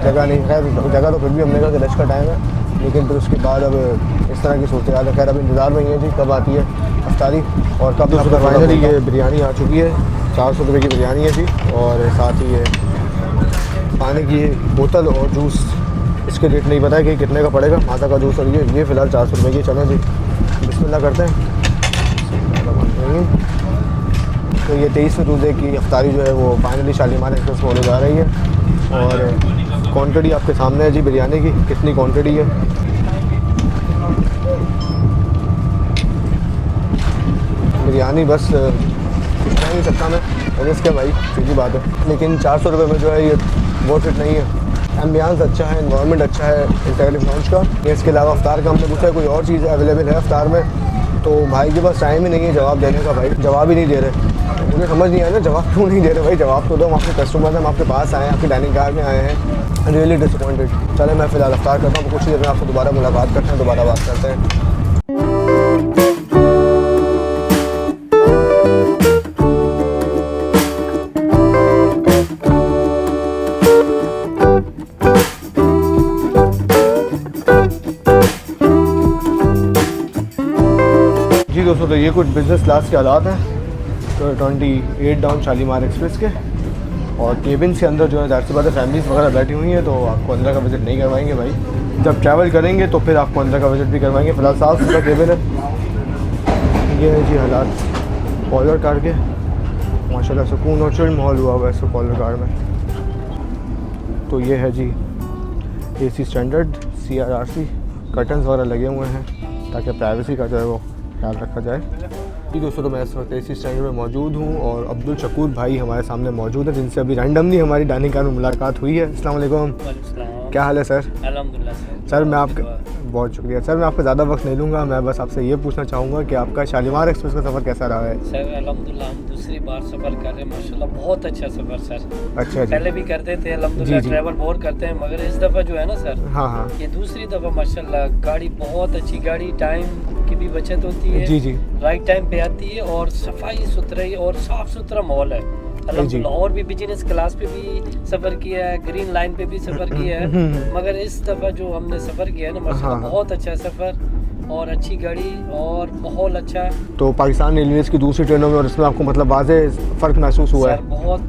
जगह नहीं। खैर जगह तो फिर भी हमने कहा कि रश का टाइम है, लेकिन फिर उसके बाद अब इस तरह की सोचते हैं। खैर अब इंतज़ार में ही है जी कब आती है अफ्तारी और कब फाइनली ये बिरयानी आ चुकी है। 400 रुपये की बिरयानी है जी और साथ ही ये पानी की बोतल और जूस। इसके रेट नहीं पता है कि कितने का पड़ेगा। माता का जूस और ये फ़िलहाल 400 रुपये की। चलें जी बिस्मिल्लाह करते हैं। तो ये 23वें रोज़े की अफ्तारी जो है वो फाइनली शालीमार एक्सप्रेस में होने जा रही है और क्वांटिटी आपके सामने है जी बिरयानी की कितनी क्वांटिटी है। बिरयानी बस कुछ कह नहीं सकता मैं इसके भाई, सीधी बात है। लेकिन 400 रुपये में जो है ये वर्थ इट नहीं है। एम्बियंस अच्छा है, इन्वायरमेंट अच्छा है एग्जीक्यूटिव लाउंज का। इसके अलावा अफ्तार का हमने पूछा कोई और चीज़ अवेलेबल है अफ्तार में, तो भाई के पास टाइम ही नहीं है जवाब देने का। भाई जवाब ही नहीं दे रहे। मुझे समझ नहीं आया ना जवाब क्यों नहीं दे रहे भाई। जवाब तो दो, हम आपके कस्टमर हैं, हम आपके पास आए हैं, आपकी डाइनिंग कार में आए हैं। Really disappointed. चले मैं फ़िलहाल अफ्तार करता हूँ, कुछ देर में आपको दोबारा मुलाकात करते हैं, दोबारा बात करते हैं। जी दोस्तों, तो ये कुछ बिज़नेस क्लास के हालात हैं। तो 28 डाउन शालीमार एक्सप्रेस के और केबिन के अंदर जो है ज़ाहिर सी बात है फैमिलीज़ वगैरह बैठी हुई हैं, तो आपको अंदर का विज़िट नहीं करवाएंगे भाई। जब ट्रैवल करेंगे तो फिर आपको अंदर का विज़िट भी करवाएंगे। फ़िलहाल साफ़ सुथरा केबिन है। ये है जी हालात कॉलर कार के। माशाल्लाह सुकून और चिल्ड माहौल हुआ हुआ है इस कॉलर कार में। तो ये है जी AC स्टैंडर्ड CRRC कर्टन्स वगैरह लगे हुए हैं ताकि प्राइवेसी का जो है वो ख्याल रखा जाए। जी दोस्तों, तो मैं इस वक्त AC स्टैंडर्ड में मौजूद हूँ और अब्दुल शकूर भाई हमारे सामने मौजूद है जिनसे अभी रैंडमली हमारी डाइनिंग कार में मुलाकात हुई है। अस्सलाम वालेकुम। क्या हाल है सर? अल्हम्दुलिल्लाह सर मैं आपका बहुत शुक्रिया सर। मैं आपका ज़्यादा वक्त नहीं लूँगा। मैं बस आपसे ये पूछना चाहूँगा कि आपका शालीमार एक्सप्रेस का सफ़र कैसा रहा है? सर अल्हम्दुलिल्लाह हम दूसरी बार सफ़र कर रहे हैं माशाल्लाह, बहुत अच्छा सफ़र सर। अच्छा जी। पहले भी करते थे अल्हम्दुलिल्लाह, जी। ट्रैवल बहुत करते हैं, मगर इस दफ़ा जो है ना सर, हाँ हाँ ये दूसरी दफ़ा माशाल्लाह गाड़ी बहुत अच्छी, गाड़ी टाइम की भी बचत होती है। जी जी राइट टाइम पे आती है और सफाई सुथराई और साफ सुथरा माहौल है अल्हम्दुलिल्लाह। और भी बिजनेस क्लास पे भी सफ़र किया है, ग्रीन लाइन पे भी सफ़र किया है, मगर इस दफ़ा जो हमने सफ़र किया है ना माशाल्लाह हाँ। बहुत अच्छा सफ़र और अच्छी गाड़ी और माहौल अच्छा है। तो पाकिस्तान रेलवेज़ की दूसरी ट्रेनों में और इसमें आपको मतलब वाज़े फ़र्क महसूस हुआ है? सर बहुत,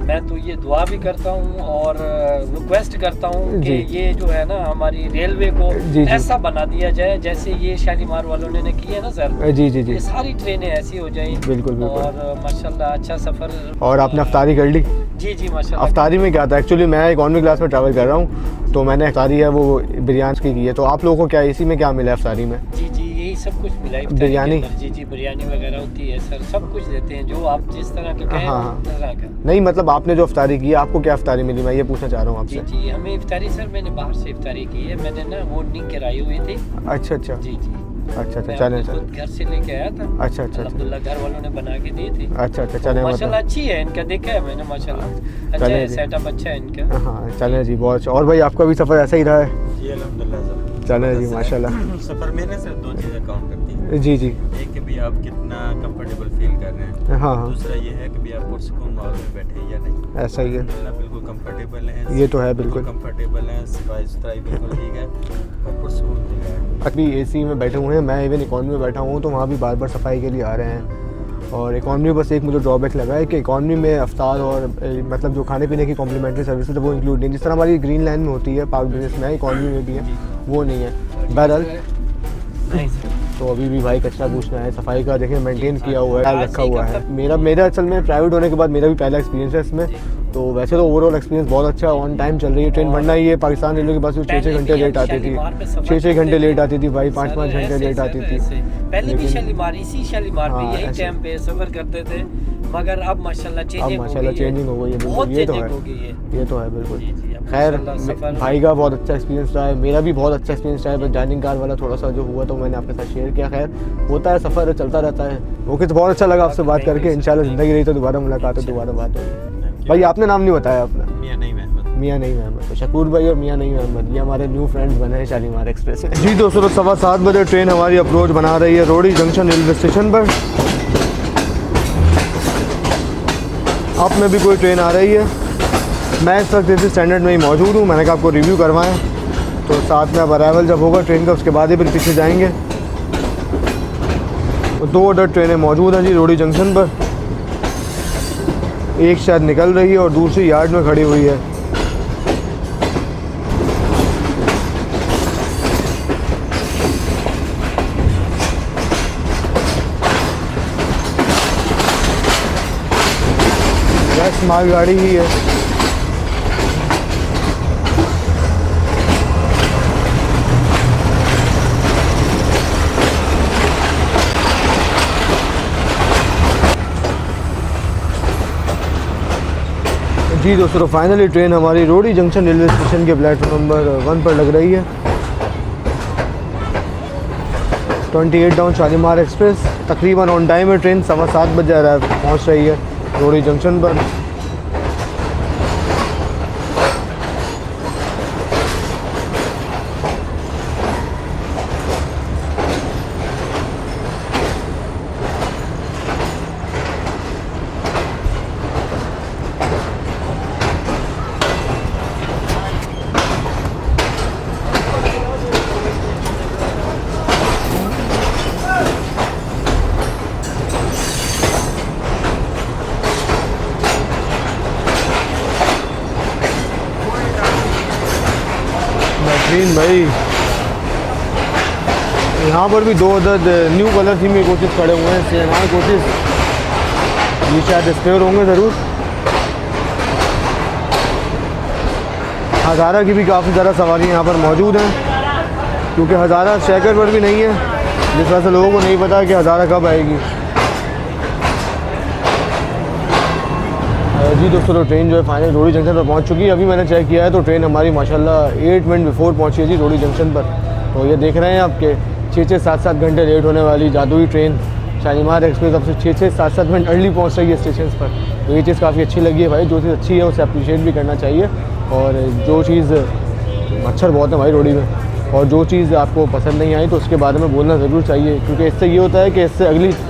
मैं तो ये दुआ भी करता हूँ और रिक्वेस्ट करता हूँ कि जी। ये जो है ना हमारी रेलवे को जी। ऐसा बना दिया जाए जैसे ये शालीमार वालों ने किया ना सर। जी जी जी ये सारी ट्रेनें ऐसी हो जाएं। बिल्कुल बिल्कुल। और माशाल्लाह अच्छा सफ़र। और आपने अफ्तारी कर ली? जी जी माशाल्लाह। अफ्तारी में क्या था एक्चुअली मैं इकॉनमी क्लास में ट्रैवल कर रहा हूँ, तो मैंने अफ्तारी है वो बिरयानी की है। तो आप लोगों को क्या AC में क्या मिला है अफ्तारी में? जी जी यही सब कुछ मिला है बिरयानी? जी जी बिरयानी वगैरह होती है सर, सब कुछ देते हैं जो आप जिस तरह का कहें हाँ, उस तरह का। नहीं मतलब आपने जो अफ्तारी की है आपको क्या अफ्तारी मिली, मैं ये पूछना चाह रहा हूँ जी आपसे। जी हमें इफ्तारी सर, मैंने बाहर से इफ्तारी की है, मैंने ना वो नहीं कराई हुई थी। अच्छा अच्छा जी जी अच्छा मैं चलें अपने चलें। खुद घर से लेके आया था। अच्छा अच्छा अल्हम्दुलिल्लाह घर वालों ने बना के दी थी। अच्छा अच्छा चलें माशाल्लाह मतलब। अच्छी है इनका, देखा है मैंने माशाल्लाह अच्छा चलें है, जी। सेटअप अच्छा है इनका। हाँ चलें जी बहुत अच्छा। और भाई आपका भी सफ़र ऐसा ही रहा है? जी अल्हम्दुलिल्लाह सर। चलें जी माशाल्लाह। सफ़र में ना सिर्फ 2 चीज़ें काउंट करती हैं। जी जी एक कि भी आप कितना कंफर्टेबल फील कर रहे हैं, हाँ हाँ दूसरा ये है कि भी आप पुरसुकून माहौल में बैठे हैं या नहीं। ऐसा ही है। अल्हम्दुलिल्लाह बिल्कुल कंफर्टेबल हैं। ये तो है बिल्कुल। कंफर्टेबल हैं, सफाई सुथराई बिल्कुल ठीक है और पुरसुकून जगह है। अभी AC में बैठे हुए हैं, मैं इवन इकॉनमी में बैठा हूँ, तो वहाँ भी बार बार सफाई के लिए आ रहे हैं और इकॉनमी बस एक मुझे ड्रॉबैक लगा है कि इकॉनमी में अफ्तार और मतलब जो खाने पीने की कॉम्प्लीमेंट्री सर्विसेज वो इंक्लूड नहीं, जिस तरह हमारी ग्रीन लाइन में होती है, पार्क बिजनेस में इकॉनमी में भी है, वो नहीं है। बहरहाल नहीं सर। तो अभी भी भाई कचरा पूछना है, सफाई का देखिए मेंटेन किया हुआ है, रखा हुआ है। मेरा असल में प्राइवेट होने के बाद मेरा भी पहला एक्सपीरियंस है इसमें, तो वैसे तो ओवरऑल एक्सपीरियंस बहुत अच्छा है। ऑन टाइम चल रही है ट्रेन, वरना ये पाकिस्तान रेलवे के पास 6-6 घंटे लेट आती थी, 6-6 घंटे लेट आती थी भाई, 5-5 घंटे लेट आती थी। पहले भी शालीमार, इसी शालीमार पे हाँ, यही ऐसे। टाइम पे सफर करते थे, मगर अब माशाल्लाह अब चेंजिंग माशाल्लाह चेंजिंग हो गई है, बिल्कुल ये तो है, ये तो है बिल्कुल। जी, जी, अब खैर माशाल्लाह सफ़र- भाई का बहुत अच्छा एक्सपीरियंस रहा है, मेरा भी बहुत अच्छा एक्सपीरियंस रहा है, बस डाइनिंग कार वाला थोड़ा सा जो हुआ तो मैंने आपके साथ शेयर किया। खैर होता है, सफ़र चलता रहता है। ओके, तो बहुत अच्छा लगा आपसे बात करके, इंशाल्लाह ज़िंदगी रही तो दोबारा मुलाकात हो, दोबारा बात होगी। भाई आपने नाम नहीं बताया अपना? मियां नईम अहमद। मियां नईम अहमद। तो शकूर भाई और मियां नईम अहमद ये हमारे न्यू फ्रेंड्स बने हैं शालीमार एक्सप्रेस में। जी दोस्तों, 7:15 बजे ट्रेन हमारी अप्रोच बना रही है रोडी जंक्शन रेलवे स्टेशन पर। आप में भी कोई ट्रेन आ रही है, मैं इस वक्त इसी स्टैंडर्ड में ही मौजूद हूँ, मैंने कहा आपको रिव्यू करवाएं, तो साथ में अब अराइवल जब होगा ट्रेन का उसके बाद ही फिर पीछे जाएंगे। तो 2 अदर ट्रेनें मौजूद हैं जी रोडी जंक्शन पर, एक शायद निकल रही है और दूसरी यार्ड में खड़ी हुई है। बस मालगाड़ी ही है। जी दोस्तों, तो फाइनली ट्रेन हमारी रोडी जंक्शन रेलवे स्टेशन के प्लेटफॉर्म नंबर 1 पर लग रही है। 28 डाउन शालीमार एक्सप्रेस तकरीबन ऑन टाइम है, ट्रेन 7:15 बजे पहुंच रही है रोडी जंक्शन पर। बेहतरीन भाई, यहाँ पर भी 2 अदद न्यू कलर थीम के कोचेस खड़े हुए हैं, सीएनआर कोचेस, ये शायद स्पेयर होंगे ज़रूर। हज़ारा की भी काफ़ी ज़्यादा सवारियाँ यहाँ पर मौजूद हैं, क्योंकि हज़ारा शैकर पर भी नहीं है, जिस वजह से लोगों को नहीं पता कि हज़ारा कब आएगी। जी दोस्तों, तो ट्रेन जो है फाइनल रोडी जंक्शन पर पहुंच चुकी है। अभी मैंने चेक किया है तो ट्रेन हमारी माशाल्लाह 8 मिनट बिफोर पहुंची है जी रोडी जंक्शन पर। तो ये देख रहे हैं आपके 6-6, 7-7 घंटे लेट होने वाली जादुई ट्रेन शालीमार एक्सप्रेस अब से 6-6, 7-7 मिनट अर्ली पहुंच रही है स्टेशन पर। तो ये चीज़ काफ़ी अच्छी लगी है भाई, जो चीज़ अच्छी है उसे अप्रिशिएट भी करना चाहिए। और जो चीज़, मच्छर बहुत है भाई रोडी में, और जो चीज़ आपको पसंद नहीं आई तो उसके बारे में बोलना ज़रूर चाहिए, क्योंकि इससे ये होता है कि इससे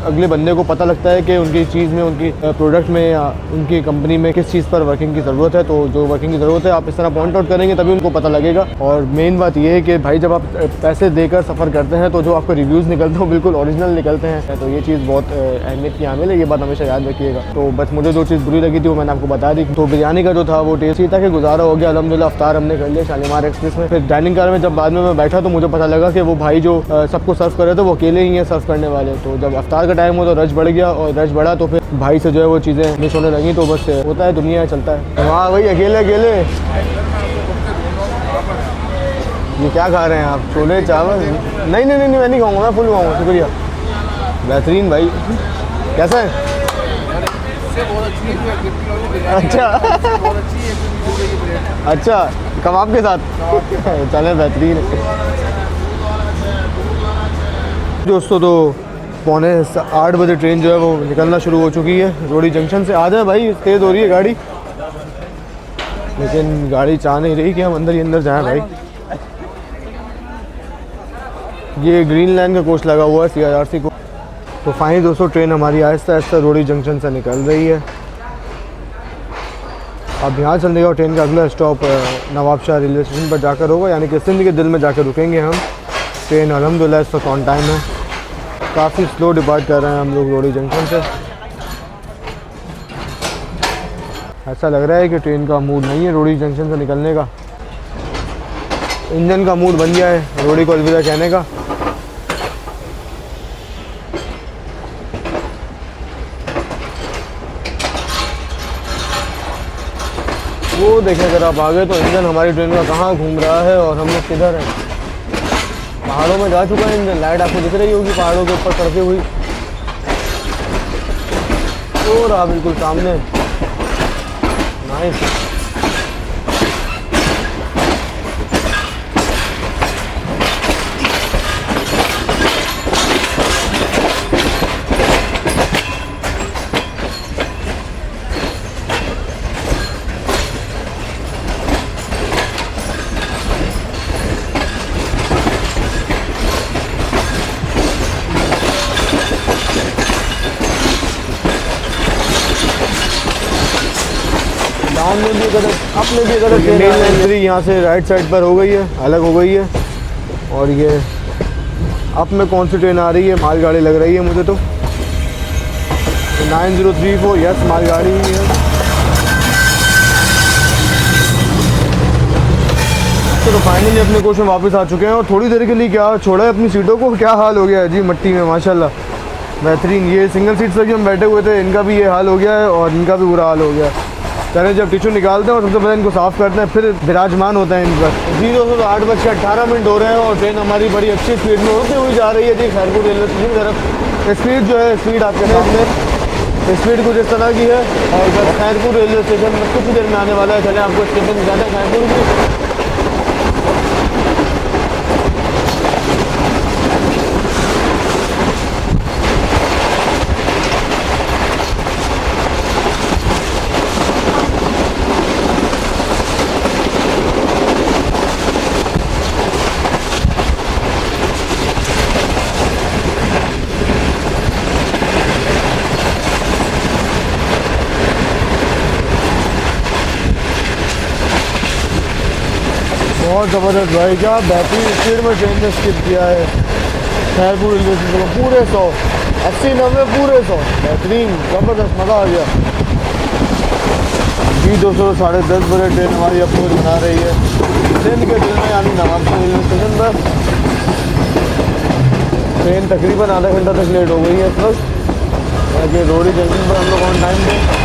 अगले बंदे को पता लगता है कि उनकी चीज़ में, उनकी प्रोडक्ट में या उनकी कंपनी में किस चीज़ पर वर्किंग की ज़रूरत है। तो जो वर्किंग की ज़रूरत है आप इस तरह पॉइंट आउट करेंगे तभी उनको पता लगेगा। और मेन बात ये है कि भाई जब आप पैसे देकर सफ़र करते हैं तो जो आपको रिव्यूज़ निकलते हैं वो बिल्कुल ओरिजिनल निकलते हैं, तो ये चीज़ बहुत अहमियत की हामिल है, ये बात हमेशा याद रखिएगा। तो बस मुझे जो चीज़ बुरी लगी थी वो मैंने आपको बता दी। तो बिरयानी का जो था वो टेस्ट ही था कि गुजारा हो गया, अल्हम्दुलिल्लाह अफ्तार हमने कर लिया शालीमार एक्सप्रेस में। फिर डाइनिंग कार में जब बाद में मैं बैठा तो मुझे पता लगा कि वो भाई जो सबको सर्व कर रहे थे वो अकेले ही हैं सर्व करने वाले। तो जब अफ्तार का टाइम हो तो रश बढ़ गया, और रश बढ़ा तो फिर भाई से जो है वो चीज़ें मिस होने लगी। तो बस होता है, दुनिया चलता है। हाँ भाई, अकेले ये क्या खा रहे हैं आप? छोले चावल? नहीं नहीं नहीं, मैं नहीं खाऊंगा, मैं फुल खाऊंगा, शुक्रिया। बेहतरीन भाई, कैसा है? अच्छा अच्छा, कबाब के साथ चले, बेहतरीन है दोस्तों। तो 7:45 बजे ट्रेन जो है वो निकलना शुरू हो चुकी है रोडी जंक्शन से। आ जाए भाई, तेज़ हो रही है गाड़ी, लेकिन गाड़ी चाह नहीं रही कि हम अंदर ही अंदर जाएं भाई। ये ग्रीन लाइन का कोच लगा हुआ है CRRC को। तो फाइनली दोस्तों ट्रेन हमारी आहिस्ता आहिस्ता रोडी जंक्शन से निकल रही है। अब यहाँ चलने का ट्रेन का अगला स्टॉप नवाबशाह रेलवे स्टेशन पर जाकर होगा, यानी कि सिंध के दिल में जाकर रुकेंगे हम। ट्रेन अल्हम्दुलिल्लाह इस वक्त ऑन टाइम है, काफ़ी स्लो डिपार्ट कर रहे हैं हम लोग रोडी जंक्शन से। ऐसा लग रहा है कि ट्रेन का मूड नहीं है रोड़ी जंक्शन से निकलने का। इंजन का मूड बन गया है रोड़ी को अलविदा कहने का। वो देखें अगर आप आगे तो इंजन हमारी ट्रेन का कहाँ घूम रहा है और हम लोग किधर हैं। पहाड़ों में जा चुका है इंजन। लाइट आपको दिख रही होगी पहाड़ों के ऊपर चढ़ती हुई। तो रहा बिल्कुल सामने। नाइस। में भी अगर अपने भी अगर मेन एंट्री यहाँ से राइट साइड पर हो गई है, अलग हो गई है। और ये अब में कौन सी ट्रेन आ रही है, मालगाड़ी लग रही है मुझे तो 9034। यस मालगाड़ी ही है। तो फाइनली अपने कोच में वापस आ चुके हैं और थोड़ी देर के लिए क्या छोड़ा है अपनी सीटों को। क्या हाल हो गया है जी मट्टी में माशाल्लाह, बेहतरीन। ये सिंगल सीट पर भी हम बैठे हुए थे, इनका भी ये हाल हो गया है और इनका भी बुरा हाल हो गया है। पहले जब टिश्यू निकालते हैं और सबसे पहले इनको साफ़ करते हैं, फिर विराजमान होते हैं इन पर। जी दोस्तों, तो 8:18 हो रहे हैं और ट्रेन हमारी बड़ी अच्छी स्पीड में होती हुई जा रही है जी खैरपुर रेलवे स्टेशन की तरफ। स्पीड जो है स्पीड आपके सामने स्पीड कुछ इस तरह की है। और जब खैरपुर रेलवे स्टेशन में कुछ देर में आने वाला है, चले आपको स्टेशन दिखाते हैं खैरपुर की। बहुत ज़बरदस्त भाई, क्या बेहतरीन स्पीड में ट्रेन ने स्किप किया है खैरपुर रेलवे स्टेशन को। पूरे 100, 80, 90 पूरे 100। बेहतरीन, ज़बरदस्त, मज़ा आ गया जी दोस्तों। 10:30 बजे ट्रेन हमारी अप्रोच बना रही है ट्रेन के दिल में, यानी नवाबशाह रेलवे स्टेशन पर। ट्रेन तकरीबन आधा घंटा तक लेट हो गई है इस वक्त। रोड़ी जंक्शन पर हम लोग ऑन टाइम थे।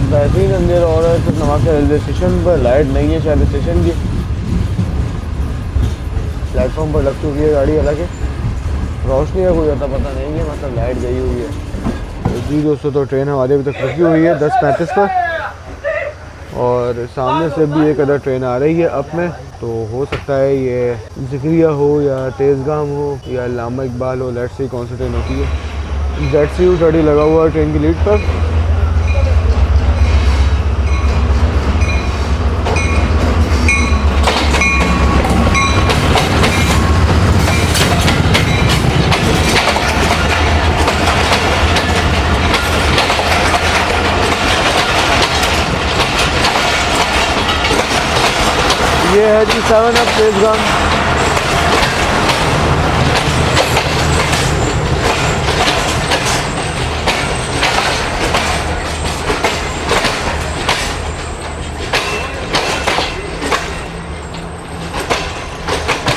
बेहतरीन अंधेरा हो रहा है सिर्फ नवाबशाह रेलवे स्टेशन पर। लाइट नहीं है शायद स्टेशन की, प्लेटफॉर्म पर लग चुकी है गाड़ी, हालांकि रोशनी का कोई आता पता नहीं है, मतलब लाइट गई हुई है। तो जी दोस्तों, तो ट्रेन हमारी अभी तक रुकी हुई है 10:35 पर और सामने से भी एक अदर ट्रेन आ रही है अप में। तो हो सकता है ये ज़िक्रिया हो या तेज़गाम हो या अल्लामा इकबाल हो। लेट्स सी कौन सी ट्रेन होती है। ZCU30 लगा हुआ है ट्रेन की लीड पर। ये है जी 7 अप तेज़गाम।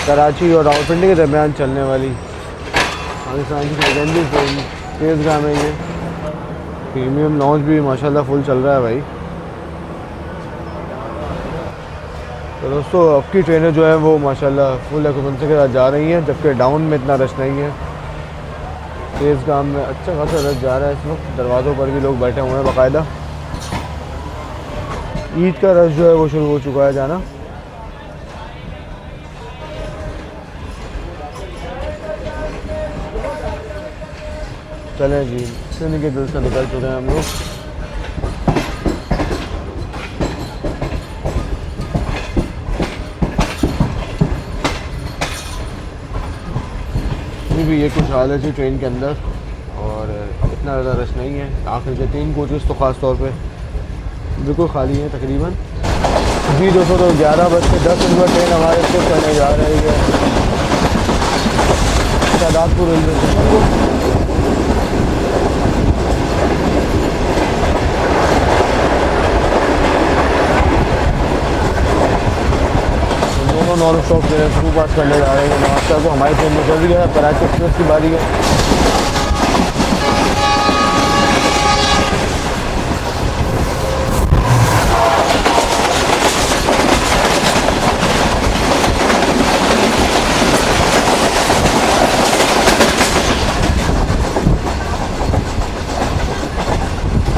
कराची और रावलपिंडी के दरमियान चलने वाली पाकिस्तान की लेजेंडरी ट्रेन तेज़गाम है ये। प्रीमियम लॉन्च भी माशाल्लाह फुल चल रहा है भाई। तो दोस्तों, अब की ट्रेनें जो है वो माशाल्लाह फुल ऑक्यूपेंसी के साथ जा रही हैं, जबकि डाउन में इतना रश नहीं है। तेज़गाम में अच्छा खासा रश जा रहा है इस वक्त। दरवाज़ों पर भी लोग बैठे हुए हैं बाकायदा। ईद का रश जो है वो शुरू हो चुका है जाना। चलें जी, ट्रेन के दिल से निकल चुके हैं हम लोग। भी ये कुछ हाल है जी ट्रेन के अंदर और इतना ज़्यादा रश नहीं है। आखिर के 3 कोचेस तो ख़ास तौर पे बिल्कुल खाली हैं तकरीबन। जी दोस्तों, तो 11:10 पर ट्रेन हमारे से चलने जा रही है शादातपुर रेलवे स्टेशन को। Non stop train super fast करने जा रहे हैं नवाबशाह को। हमारी ट्रेन निकल रही है, कराची एक्सप्रेस की बारी है।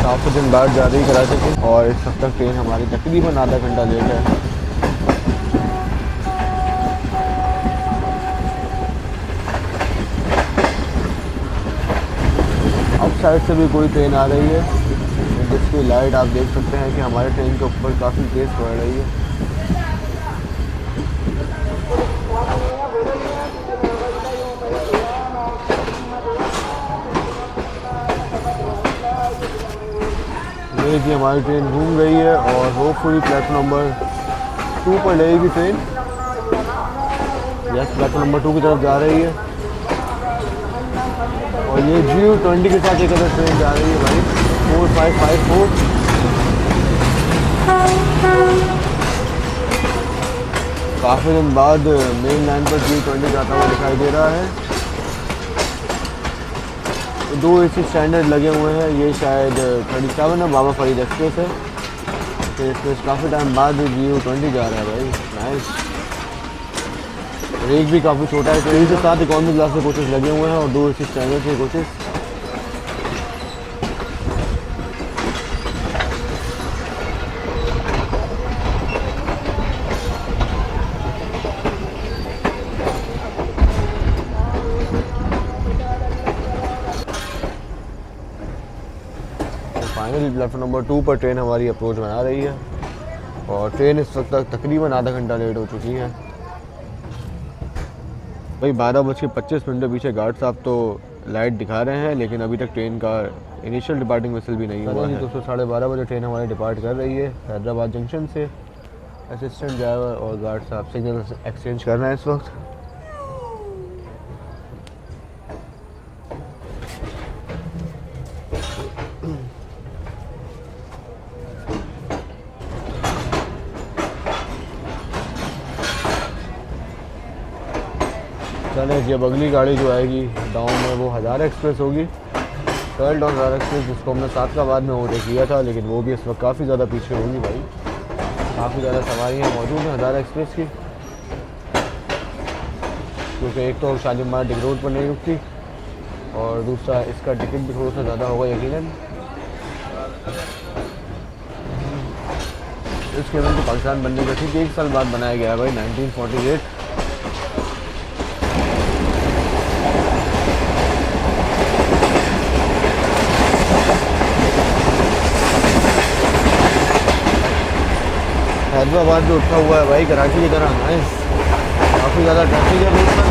काफ़ी दिन बाद जा रही कराची से और इस वक्त तक ट्रेन हमारी तकरीबन आधा घंटा लेट है। अब साइड से भी कोई ट्रेन आ रही है जिसकी लाइट आप देख सकते हैं कि हमारे ट्रेन के ऊपर काफ़ी तेज़ पड़ रही है। ये जी हमारी ट्रेन घूम गई है और होपफुली प्लेटफॉर्म नंबर 2 पर लगेगी ट्रेन। यस, प्लेटफॉर्म नंबर 2 की तरफ जा रही है और ये GU20 के साथ एक अदर ट्रेन जा रही है भाई 4554। काफ़ी दिन बाद मेन लाइन पर GU20 जाता हुआ दिखाई दे रहा है। 2 AC स्टैंडर्ड लगे हुए हैं। ये शायद 37 है, बाबा फरीद एक्सप्रेस है। तो इसमें काफ़ी टाइम बाद GU20 जा रहा है भाई, नाइस। रेक भी काफ़ी छोटा है। ट्रेन के साथ इकॉनमी क्लास के कोचेस लगे हुए हैं और 2 AC स्टैंडर्ड के कोचेस। फाइनली प्लेटफॉर्म नंबर 2 पर ट्रेन हमारी अप्रोच बना रही है और ट्रेन इस वक्त तक तकरीबन आधा घंटा लेट हो चुकी है भाई। 12:25 पीछे गार्ड साहब तो लाइट दिखा रहे हैं लेकिन अभी तक ट्रेन का इनिशियल डिपार्टिंग विसल भी नहीं हुआ है। दोस्तों 12:30 बजे ट्रेन हमारी डिपार्ट कर रही है हैदराबाद जंक्शन से। असिस्टेंट ड्राइवर और गार्ड साहब सिग्नल एक्सचेंज कर रहे हैं इस वक्त। चले जी, अब अगली गाड़ी जो आएगी डाउन में वो हज़ारा एक्सप्रेस होगी। कर्ल्ड और हज़ारा एक्सप्रेस जिसको हमने सादकाबाद में ओवरटेक किया था, लेकिन वो भी इस वक्त काफ़ी ज़्यादा पीछे होगी भाई। काफ़ी ज़्यादा सवारियाँ मौजूद हैं हज़ारा एक्सप्रेस की, क्योंकि एक तो शालीमार डिग रोड पर नहीं रुकती और दूसरा इसका टिकट भी थोड़ा सा ज़्यादा होगा यकीनन। इसके अंदर तो पाकिस्तान बनने का ठीक 1 साल बाद बनाया गया है भाई, 1948। हैदराबाद भी उठा हुआ है भाई कराची की तरह, नाइस। काफ़ी ज़्यादा ट्रैफिक है रोड पर।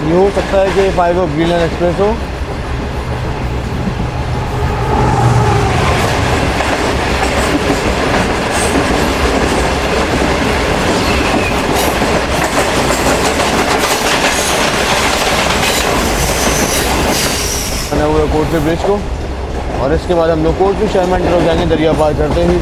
ये हो सकता है कि 5 ऑफ ग्रीन लाइन एक्सप्रेस हो। बना हुआ कोटली ब्रिज को और इसके बाद हम लोग कोटली शर्मा की तरफ जाएंगे दरिया पार करते ही।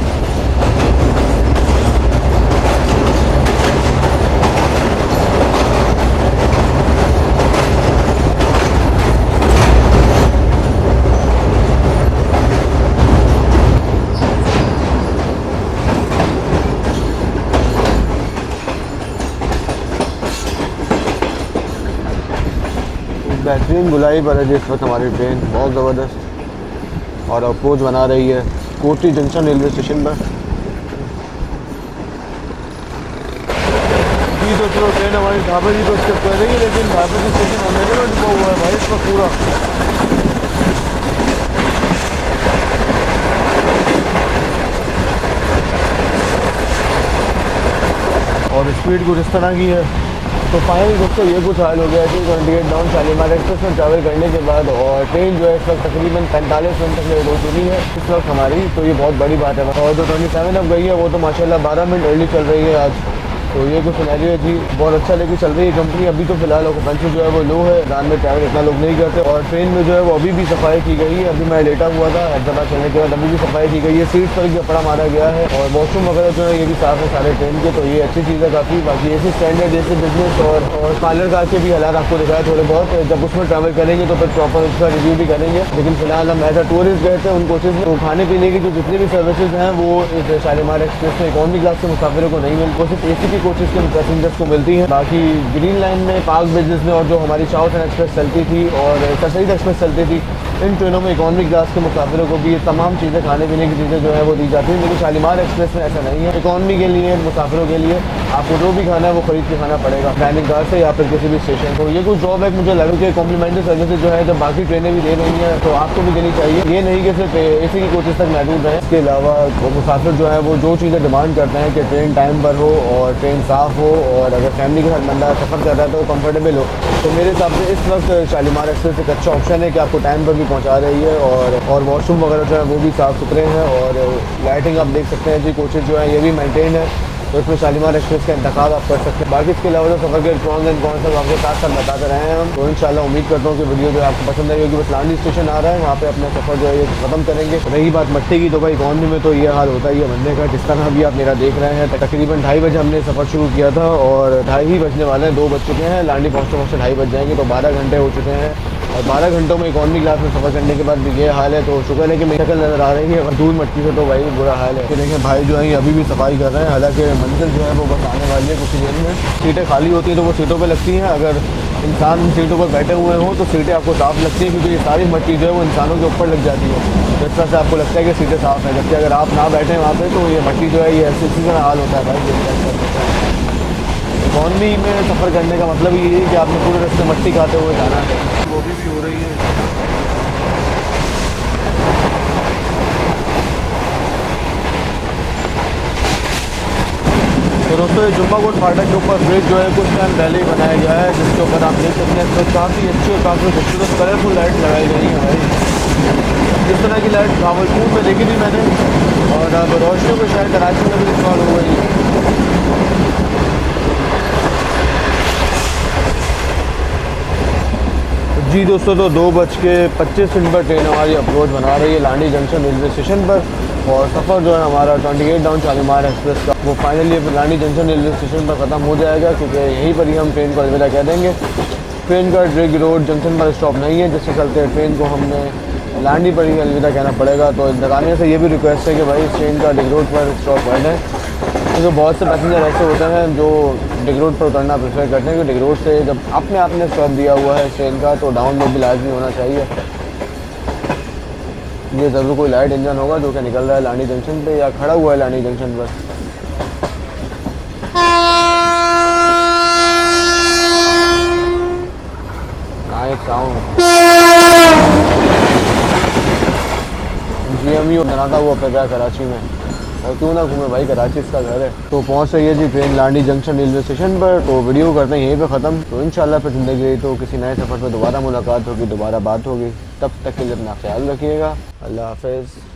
बेहतरीन गुलाई पर है जिस वक्त हमारी ट्रेन बहुत ज़बरदस्त और अप्रोच बना रही है कोटली जंक्शन रेलवे स्टेशन पर। जी तो चलो ट्रेन हमारी ढाबे की तो स्टेप कर रही है, लेकिन ढाबे की स्टेशन अमेरिका डिपो हुआ है भाई इस वक्त पूरा। और स्पीड कुछ इस तरह की है। तो फाइनली दोस्तों ये कुछ हाल हो गया है 28 डाउन शालीमार एक्सप्रेस में ट्रैवल करने के बाद, और ट्रेन जो है इस वक्त तकरीबन 45 मिनट तक लेट हो चुकी है इस वक्त हमारी, तो ये बहुत बड़ी बात है। और जो 27 अब गई है वो तो माशाल्लाह 12 मिनट अर्ली चल रही है आज। तो ये कुछ सिनेरियो है जी, बहुत अच्छा लेके चल रही है कंपनी। अभी तो फिलहाल ऑक्यूपेंसी जो है वो लो है, रात में ट्रैवल इतना लोग नहीं करते। और ट्रेन में जो है वो अभी भी सफाई की गई है। अभी मैं लेटा हुआ था हैदराबाद चलने के बाद, अभी भी सफाई की गई है, सीट पर भी कपड़ा मारा गया है और वॉशरूम वगैरह जो है ये भी साफ है सारे ट्रेन के। तो ये अच्छी चीज़ है काफ़ी। बाकी ऐसी स्टैंडर्ड जैसे बिजनेस और पार्लर कार के भी हालात आपको दिखाया थोड़े बहुत। जब उसमें ट्रैवल करेंगे तो फिर प्रॉपर उसका रिव्यू भी करेंगे। लेकिन फिलहाल हम एज अ टूरिस्ट गए थे उन कोचेज़ में, तो खाने पीने की जो जितनी भी सर्विसेज हैं वो इस शालीमार एक्सप्रेस में इकॉनमी क्लास के मुसाफिरों को नहीं मिलती, सिर्फ AC की कोचेज़ के पैसेंजर्स को मिलती हैं। बाकी ग्रीन लाइन में, पार्क बिजनेस में और जो हमारी साउथ एक्सप्रेस चलती थी और शहीद एक्सप्रेस चलती थी, इन ट्रेनों में इकॉनमी क्लास के मुसाफिरों को भी ये तमाम चीज़ें, खाने पीने की चीज़ें जो है वो दी जाती हैं। लेकिन शालीमार एक्सप्रेस में ऐसा नहीं है। इकॉनमी के लिए, मुसाफिरों के लिए आपको जो भी खाना है वो खरीद के खाना पड़ेगा डाइनिंग कार से या फिर किसी भी स्टेशन को। ये कुछ जॉब है मुझे लगा कि कॉम्प्लीमेंट्री सर्विसेज जो है जब बाकी ट्रेनें भी दे रही हैं तो आपको भी देनी चाहिए। ये नहीं कि सिर्फ AC की कोचेज़ तक महदूद है। इसके अलावा मुसाफिर जो है वो जो चीज़ें डिमांड करते हैं कि ट्रेन टाइम पर हो और ट्रेन साफ़ हो और अगर फैमिली के साथ बंदा सफ़र कर रहा है तो वो कम्फर्टेबल हो, तो मेरे हिसाब से इस वक्त शालीमार एक्सप्रेस एक अच्छा ऑप्शन है कि आपको टाइम पर भी पहुंचा रही है। और वॉशरूम वगैरह जो है वो भी साफ़ सुथरे हैं और लाइटिंग आप देख सकते हैं जी, कोचेज़ जो है ये भी मेंटेन है, तो इसमें शालीमार एक्सप्रेस का इंतखाब आप कर सकते हैं। बाकी इसके अलावा जो सफ़र के प्रॉन्स एंड कॉन्स सब आपके साथ साथ बताते रहे हैं हम। तो इंशाल्लाह उम्मीद करता हूँ कि वीडियो जो है आपको पसंद आई होगी। बस लांडी स्टेशन आ रहा है, वहाँ पे अपना सफ़र जो है ये ख़त्म करेंगे। रही बात मट्टी की, तो भाई इकॉनमी में तो ये हाल होता ही है बनने का। जिस तरह अभी आप मेरा देख रहे हैं, तकरीबन 2:30 बजे हमने सफ़र शुरू किया था और 2:30 ही बजने वाले हैं, 2 बज चुके हैं। लांडी पहुँचते 2:30 बज जाएंगे, तो 12 घंटे हो चुके हैं। और 12 घंटों में इकॉनमी क्लास में सफ़र करने के बाद भी ये हाल है, तो शुक्र है कि मेरी शक्ल नज़र आ रही है। और दूर मट्टी से तो भाई बुरा हाल है। कि देखें भाई जो है ये अभी भी सफाई कर रहे हैं, हालांकि मंजिल जो है वो बस आने वाली है कुछ देर में। सीटें खाली होती हैं तो वो सीटों पे लगती हैं। अगर इंसान सीटों पर बैठे हुए हों तो सीटें आपको साफ़ लगती हैं, क्योंकि ये सारी मट्टी जो है वो इंसानों के ऊपर लग जाती है। जिस तरह से आपको लगता है कि सीटें साफ़ हैं, जबकि अगर आप ना बैठें वहाँ पर तो ये मट्टी जो है ये ऐसे इसी तरह हाल होता है भाई। इकॉनमी में सफ़र करने का मतलब ये है कि आपने पूरे रास्ते मट्टी खाते हुए जाना है। वो भी हो रही है। तो दोस्तों ये जुम्मा कोट फाटक के ऊपर ब्रिज जो है कुछ टाइम पहले ही बनाया गया है, जिसके ऊपर आप देख सकते हैं तो काफ़ी अच्छी और काफ़ी खूबसूरत कलरफुल लाइट लगाई गई हैं भाई। जिस तरह की लाइट भावलपुर में देखी थी मैंने, और अब रोशनियों को शायद कराची में भी इंस्टॉल हो गई है। जी दोस्तों, तो 2:25 पर ट्रेन हमारी अप्रोच बना रही है लांडी जंक्शन रेलवे स्टेशन पर। और सफ़र जो है हमारा 28 डाउन शालीमार एक्सप्रेस का वो finally Landi junction railway station पर ख़त्म हो जाएगा, क्योंकि यहीं पर ही हम ट्रेन को अलविदा कह देंगे। ट्रेन का ड्रिग रोड जंक्शन पर स्टॉप नहीं है, जिसके चलते ट्रेन को हमने लांडी पर ही अलविदा कहना पड़ेगा। तो इंतज़ामिया से ये भी रिक्वेस्ट है कि भाई इस ट्रेन का डिग रोड पर स्टॉप कर दें, क्योंकि बहुत से पैसेंजर ऐसे होते हैं जो डिग रोड पर उतरना प्रेफर करते हैं। कि डिग रोड से जब अपने आप ने स्टॉप दिया हुआ है ट्रेन का, तो डाउन लोड भी लाजमी होना चाहिए। ये ज़रूर कोई लाइट इंजन होगा जो कि निकल रहा है लांडी जंक्शन पे या खड़ा हुआ है लांडी जंक्शन पर। साउंड GMU बनाता हुआ फिर रहा है कराची में, और क्यों ना घूमे भाई, कराची इसका घर है। तो पहुंच रही है जी train Landi junction railway station पर। तो वीडियो करते हैं यहीं पे ख़त्म। तो इंशाल्लाह फिर ज़िंदगी रही तो किसी नए सफ़र पर दोबारा मुलाकात होगी, दोबारा बात होगी। तब तक के लिए अपना ख्याल रखिएगा। अल्लाह हाफ़िज़।